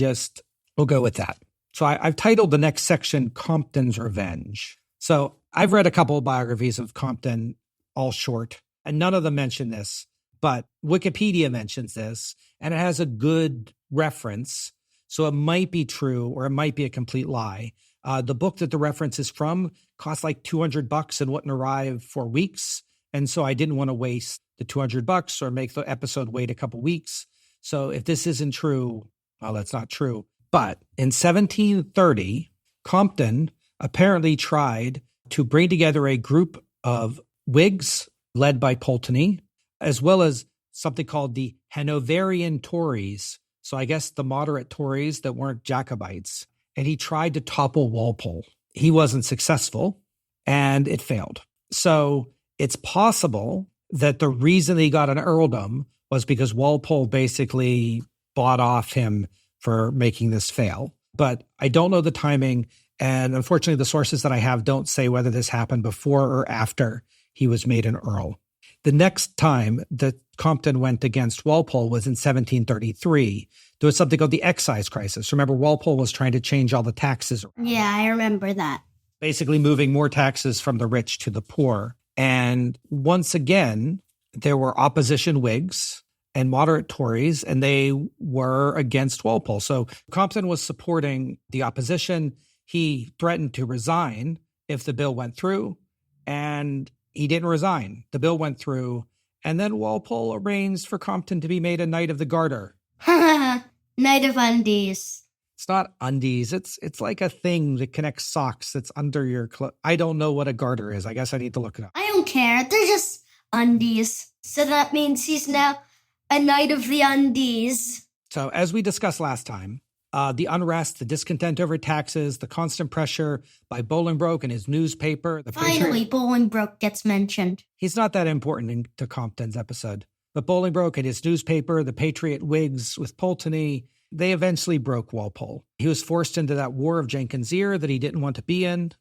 we'll go with that. So I've titled the next section, Compton's Revenge. So I've read a couple of biographies of Compton, all short, and none of them mention this, but Wikipedia mentions this, and it has a good reference. So it might be true, or it might be a complete lie. The book that the reference is from cost like $200 and wouldn't arrive for weeks. And so I didn't want to waste the $200 or make the episode wait a couple weeks. So if this isn't true, well, that's not true. But in 1730, Compton apparently tried to bring together a group of Whigs led by Pulteney, as well as something called the Hanoverian Tories. So I guess the moderate Tories that weren't Jacobites. And he tried to topple Walpole. He wasn't successful, and it failed. So it's possible that the reason he got an earldom was because Walpole basically bought off him for making this fail. But I don't know the timing, and unfortunately the sources that I have don't say whether this happened before or after he was made an earl. The next time that Compton went against Walpole was in 1733. There was something called the excise crisis. Remember, Walpole was trying to change all the taxes. Yeah, I remember that. Basically moving more taxes from the rich to the poor. And once again, there were opposition Whigs and moderate Tories, and they were against Walpole. So Compton was supporting the opposition. He threatened to resign if the bill went through, and he didn't resign. The bill went through, and then Walpole arranged for Compton to be made a Knight of the Garter. Knight of Undies. It's not undies. It's like a thing that connects socks that's under your clothes. I don't know what a garter is. I guess I need to look it up. I don't care. They're just undies. So that means he's now a Knight of the Undies. So as we discussed last time, the unrest, the discontent over taxes, the constant pressure by Bolingbroke and his newspaper. Finally, Bolingbroke gets mentioned. He's not that important to Compton's episode. But Bolingbroke and his newspaper, the Patriot Whigs with Pulteney, they eventually broke Walpole. He was forced into that war of Jenkins' Ear that he didn't want to be in.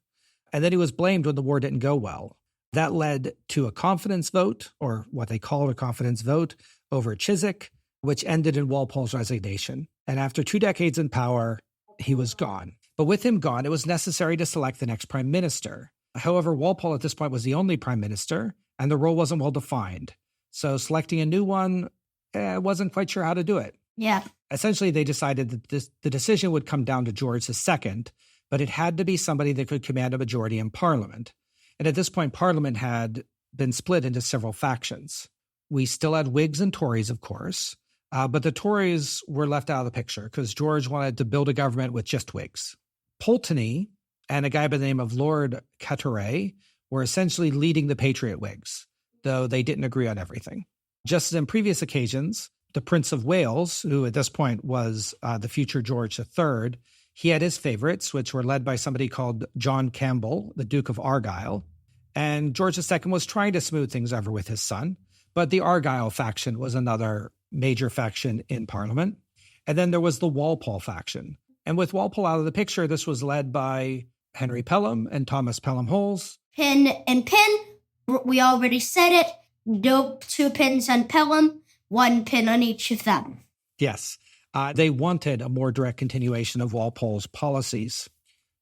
And then he was blamed when the war didn't go well. That led to a confidence vote, or what they call a confidence vote, over Chiswick, which ended in Walpole's resignation. And after 2 decades in power, he was gone. But with him gone, it was necessary to select the next prime minister. However, Walpole at this point was the only prime minister, and the role wasn't well defined. So selecting a new one, wasn't quite sure how to do it. Yeah. Essentially, they decided that the decision would come down to George II, but it had to be somebody that could command a majority in Parliament. And at this point, Parliament had been split into several factions. We still had Whigs and Tories, of course, but the Tories were left out of the picture because George wanted to build a government with just Whigs. Pulteney and a guy by the name of Lord Carteret were essentially leading the Patriot Whigs, though they didn't agree on everything. Just as in previous occasions, the Prince of Wales, who at this point was the future George III, he had his favorites, which were led by somebody called John Campbell, the Duke of Argyll. And George II was trying to smooth things over with his son, but the Argyll faction was another major faction in Parliament. And then there was the Walpole faction. And with Walpole out of the picture, this was led by Henry Pelham and Thomas Pelham Holles. Pin and pin. We already said it. No 2 pins on Pelham, 1 pin on each of them. Yes. They wanted a more direct continuation of Walpole's policies.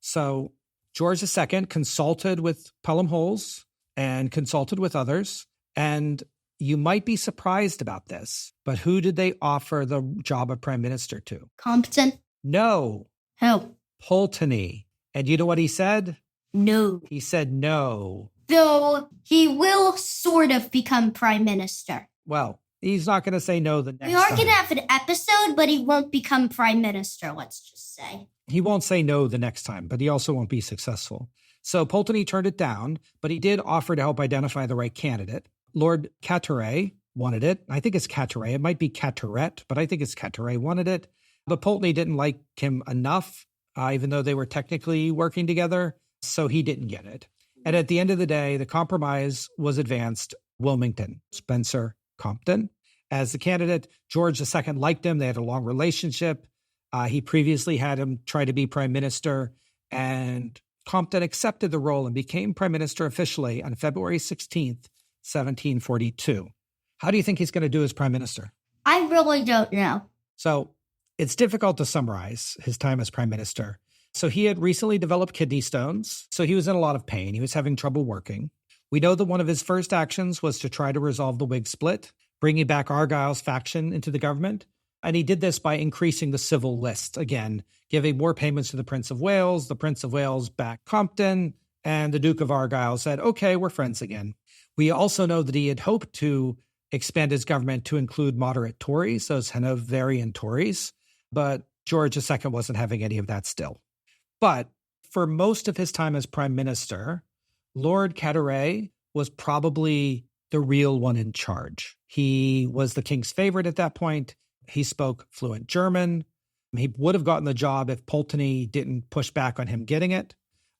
So George II consulted with Pelham Holles and consulted with others. And you might be surprised about this, but who did they offer the job of prime minister to? Compton? No. Who? Pulteney. And you know what he said? No. He said no. Though he will sort of become prime minister. Well, he's not going to say no the next We are time. going to have an episode, but he won't become prime minister, let's just say. He won't say no the next time, but he also won't be successful. So Pulteney turned it down, but he did offer to help identify the right candidate. Lord Carteret wanted it. I think it's Carteret. It might be Carteret, but I think it's Carteret wanted it. But Pulteney didn't like him enough, even though they were technically working together, so he didn't get it. And at the end of the day, the compromise was advanced Wilmington, Spencer Compton. As the candidate, George II liked him. They had a long relationship. He previously had him try to be prime minister, and Compton accepted the role and became prime minister officially on February 16th, 1742. How do you think he's going to do as prime minister? I really don't know. So it's difficult to summarize his time as prime minister. So he had recently developed kidney stones, so he was in a lot of pain. He was having trouble working. We know that one of his first actions was to try to resolve the Whig split, bringing back Argyll's faction into the government. And he did this by increasing the civil list, again, giving more payments to the Prince of Wales. The Prince of Wales backed Compton, and the Duke of Argyll said, okay, we're friends again. We also know that he had hoped to expand his government to include moderate Tories, those Hanoverian Tories, but George II wasn't having any of that still. But for most of his time as prime minister, Lord Carteret was probably the real one in charge. He was the king's favorite at that point. He spoke fluent German. He would have gotten the job if Pulteney didn't push back on him getting it.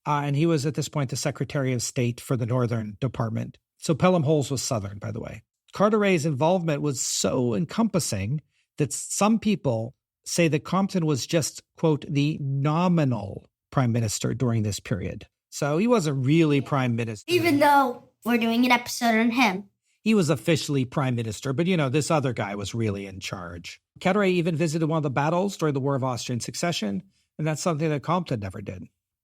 And he was at this point the Secretary of State for the Northern Department. So Pelham Holles was Southern, by the way. Carteret's involvement was so encompassing that some people say that Compton was just, quote, the nominal prime minister during this period. So he wasn't really prime minister. Even though we're doing an episode on him. He was officially prime minister, but, this other guy was really in charge. Carteret even visited one of the battles during the War of Austrian Succession, and that's something that Compton never did.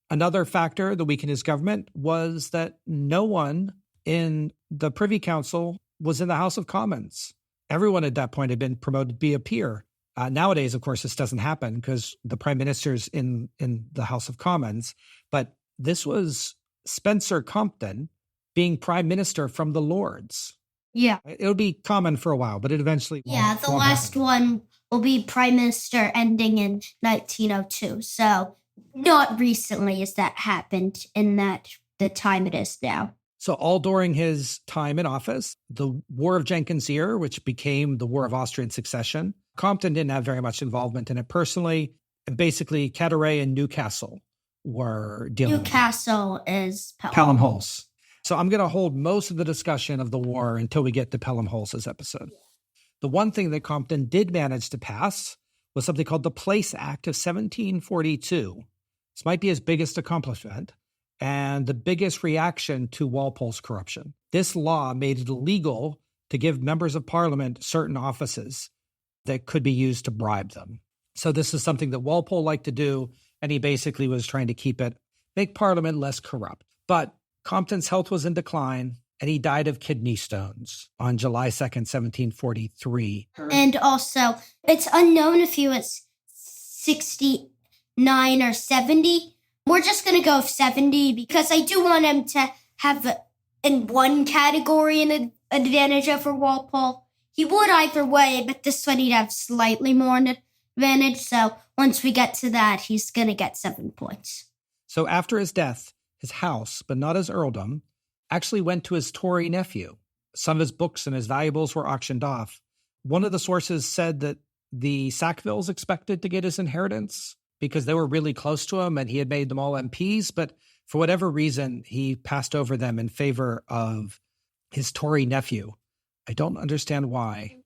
Another factor that weakened his government was that no one in the Privy Council was in the House of Commons. Everyone at that point had been promoted to be a peer. Nowadays, of course, this doesn't happen because the prime minister's in the House of Commons. But this was Spencer Compton being prime minister from the Lords. Yeah. It'll be common for a while, but it eventually won't. The last one will be prime minister ending in 1902. So not recently as that happened in the time it is now. So all during his time in office, the War of Jenkins' Ear, which became the War of Austrian Succession, Compton didn't have very much involvement in it personally. And basically, Carteret and Newcastle were dealing with it. Newcastle is Pelham Holles. So I'm going to hold most of the discussion of the war until we get to Pelham Holles' episode. The one thing that Compton did manage to pass was something called the Place Act of 1742. This might be his biggest accomplishment and the biggest reaction to Walpole's corruption. This law made it illegal to give members of parliament certain offices that could be used to bribe them. So this is something that Walpole liked to do, and he basically was trying to make Parliament less corrupt. But Compton's health was in decline, and he died of kidney stones on July 2nd, 1743. And also, it's unknown if he was 69 or 70. We're just going to go with 70 because I do want him to have, in one category, an advantage over Walpole. He would either way, but this one he'd have slightly more an advantage. So once we get to that, he's going to get 7 points. So after his death, his house, but not his earldom, actually went to his Tory nephew. Some of his books and his valuables were auctioned off. One of the sources said that the Sackvilles expected to get his inheritance because they were really close to him and he had made them all MPs, but for whatever reason, he passed over them in favor of his Tory nephew. I don't understand why.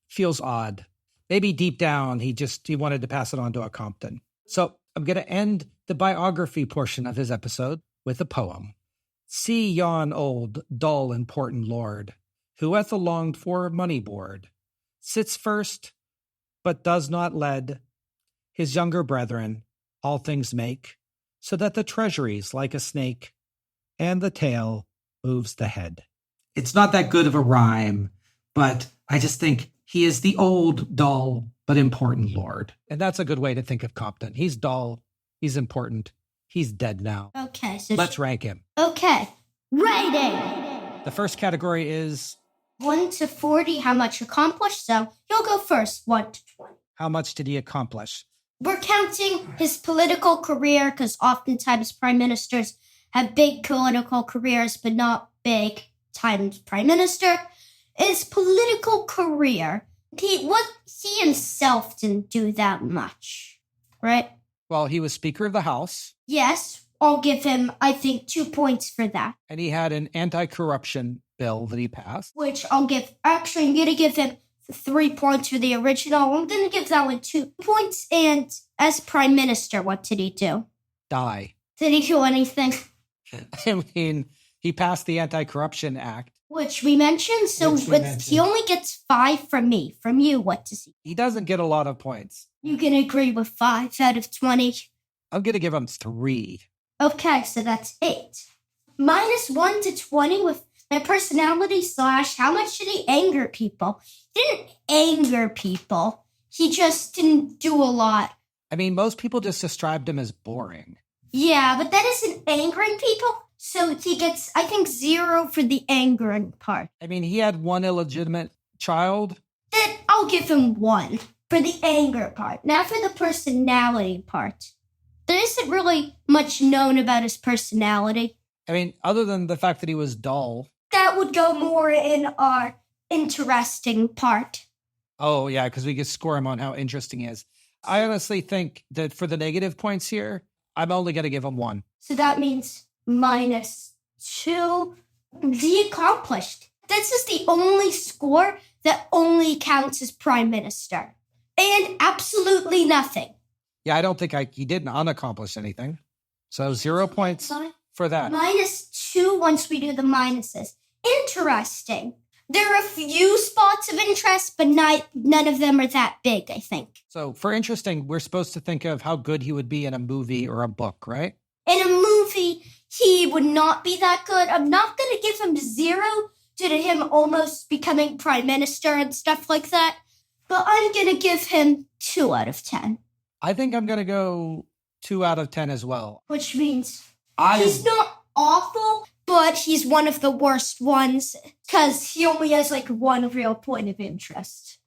Feels odd. Maybe deep down, he wanted to pass it on to a Compton. So I'm going to end the biography portion of his episode with a poem. See yon old, dull, important lord, who hath a longed for money board, sits first, but does not lead his younger brethren all things make, so that the treasury's like a snake, and the tail moves the head. It's not that good of a rhyme, but I just think he is the old, dull, but important lord. And that's a good way to think of Compton. He's dull, he's important, he's dead now. Okay, so let's rank him. Okay, rating. The first category is 1 to 40, how much accomplished? So you'll go first, 1 to 20. How much did he accomplish? We're counting his political career because oftentimes prime ministers have big political careers, but not big times prime minister. His political career, he himself didn't do that much, right? Well, he was Speaker of the House. Yes, I'll give him, I think, 2 points for that. And he had an anti-corruption bill that he passed. Which I'm going to give him 3 points for the original. I'm going to give that one 2 points. And as prime minister, what did he do? Die. Did he do anything? I mean, he passed the Anti-Corruption Act. Which we mentioned. So he only gets 5 from me. From you, what does he? He doesn't get a lot of points. You can agree with 5 out of 20? I'm going to give him 3. Okay, so that's 8. Minus 1 to 20 with my personality / how much did he anger people? He didn't anger people. He just didn't do a lot. I mean, most people just described him as boring. Yeah, but that isn't angering people. So he gets, I think, 0 for the angering part. I mean, he had one illegitimate child. Then I'll give him 1 for the anger part. Now for the personality part. There isn't really much known about his personality. I mean, other than the fact that he was dull. That would go more in our interesting part. Oh, yeah, because we could score him on how interesting he is. I honestly think that for the negative points here, I'm only going to give him 1. So that means minus 2. The accomplished. This is the only score that only counts as prime minister. And absolutely nothing. Yeah, I don't think he didn't unaccomplish anything. So 0 points for that. Minus 2 once we do the minuses. Interesting. There are a few spots of interest, but none of them are that big, I think. So for interesting, we're supposed to think of how good he would be in a movie or a book, right? In a movie, he would not be that good. I'm not going to give him 0 due to him almost becoming prime minister and stuff like that. But I'm going to give him 2 out of 10. I think I'm going to go 2 out of 10 as well. Which means he's not awful, but he's one of the worst ones because he only has 1 real point of interest.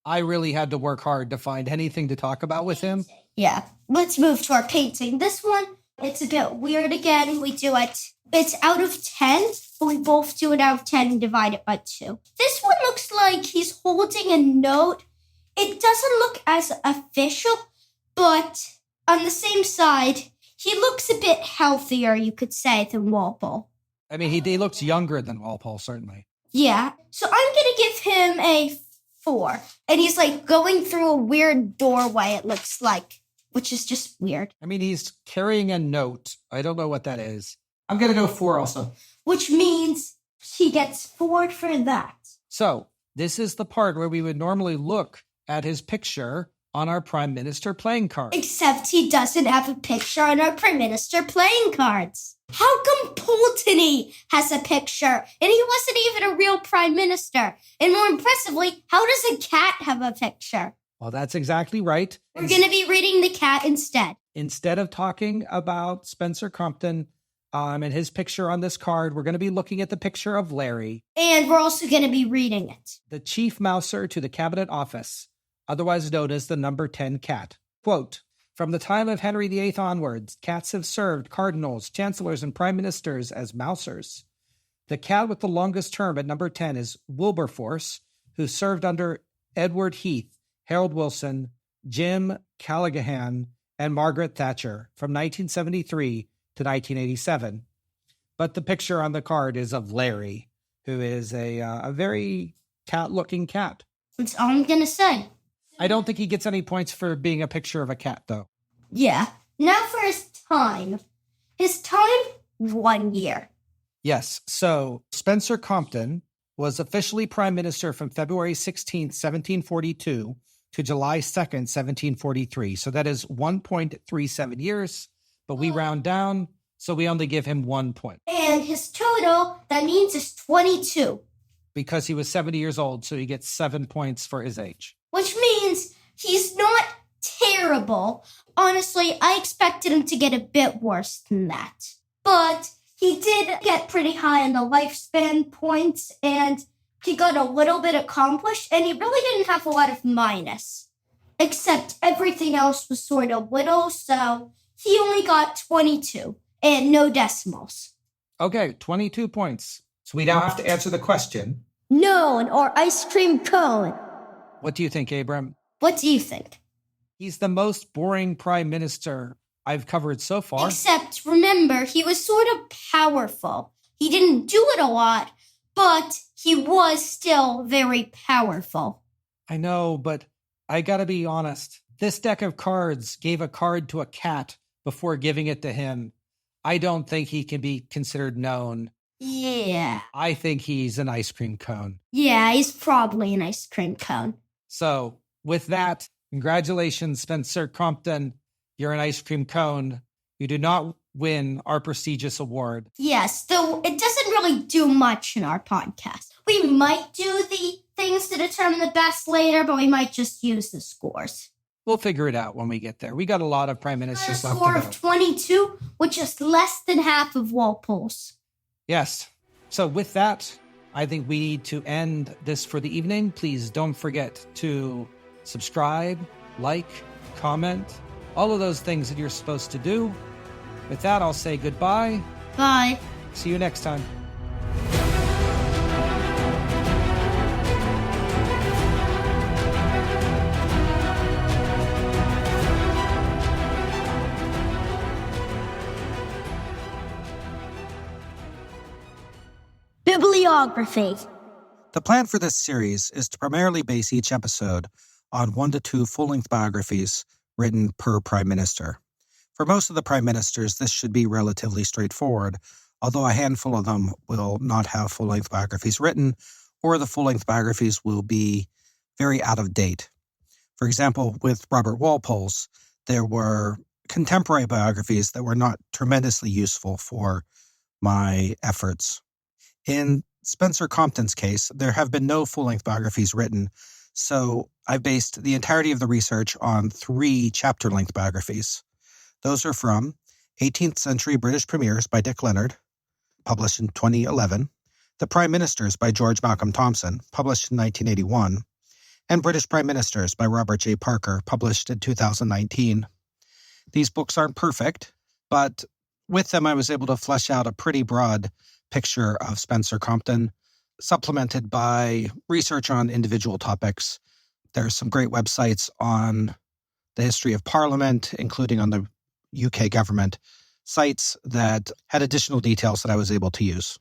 I really had to work hard to find anything to talk about with him. Yeah, let's move to our painting. This one, it's a bit weird again. We do it. It's out of 10, but we both do it out of 10 and divide it by 2. This one looks like he's holding a note. It doesn't look as official, but on the same side, he looks a bit healthier, you could say, than Walpole. I mean, he looks younger than Walpole, certainly. Yeah, so I'm going to give him a 4. And he's going through a weird doorway, it looks like, which is just weird. I mean, he's carrying a note. I don't know what that is. I'm going to go 4 also. Which means he gets 4 for that. So this is the part where we would normally look at his picture on our Prime Minister playing card. Except he doesn't have a picture on our Prime Minister playing cards. How come Pulteney has a picture and he wasn't even a real Prime Minister? And more impressively, how does a cat have a picture? Well, that's exactly right. We're going to be reading the cat instead. Instead of talking about Spencer Compton and his picture on this card, we're going to be looking at the picture of Larry. And we're also going to be reading it. The chief mouser to the Cabinet Office, otherwise known as the number 10 cat. Quote, from the time of Henry VIII onwards, cats have served cardinals, chancellors, and prime ministers as mousers. The cat with the longest term at number 10 is Wilberforce, who served under Edward Heath, Harold Wilson, Jim Callaghan, and Margaret Thatcher from 1973 to 1987. But the picture on the card is of Larry, who is a very cat-looking cat. That's all I'm going to say. I don't think he gets any points for being a picture of a cat, though. Yeah. Now for his time. His time, 1 year. Yes. So Spencer Compton was officially prime minister from February 16th, 1742 to July 2nd, 1743. So that is 1.37 years, but we round down, so we only give him 1 point. And his total, that means, is 22. Because he was 70 years old, so he gets 7 points for his age. Which means he's not terrible. Honestly, I expected him to get a bit worse than that. But he did get pretty high on the lifespan points, and he got a little bit accomplished, and he really didn't have a lot of minus. Except everything else was sort of little, so he only got 22, and no decimals. Okay, 22 points. So we now have to answer the question. Known or ice cream cone. What do you think, Abram? What do you think? He's the most boring prime minister I've covered so far. Except, remember, he was sort of powerful. He didn't do it a lot, but he was still very powerful. I know, but I gotta be honest. This deck of cards gave a card to a cat before giving it to him. I don't think he can be considered known. Yeah. I think he's an ice cream cone. Yeah, he's probably an ice cream cone. So, with that, congratulations, Spencer Compton. You're an ice cream cone. You do not win our prestigious award. Yes, though it doesn't really do much in our podcast. We might do the things to determine the best later, but we might just use the scores. We'll figure it out when we get there. We got a lot of prime ministers A left score to go. of 22, which is less than half of Walpole's. Yes. So with that, I think we need to end this for the evening. Please don't forget to subscribe, like, comment, all of those things that you're supposed to do. With that, I'll say goodbye. Bye. See you next time. Bibliography. The plan for this series is to primarily base each episode on 1 to 2 full-length biographies written per prime minister. For most of the prime ministers, this should be relatively straightforward, although a handful of them will not have full-length biographies written, or the full-length biographies will be very out of date. For example, with Robert Walpole's, there were contemporary biographies that were not tremendously useful for my efforts. In Spencer Compton's case, there have been no full-length biographies written, so I based the entirety of the research on 3 chapter-length biographies. Those are from 18th Century British Premiers by Dick Leonard, published in 2011, The Prime Ministers by George Malcolm Thompson, published in 1981, and British Prime Ministers by Robert J. Parker, published in 2019. These books aren't perfect, but with them I was able to flesh out a pretty broad picture of Spencer Compton, supplemented by research on individual topics. There's some great websites on the history of Parliament, including on the UK government sites that had additional details that I was able to use.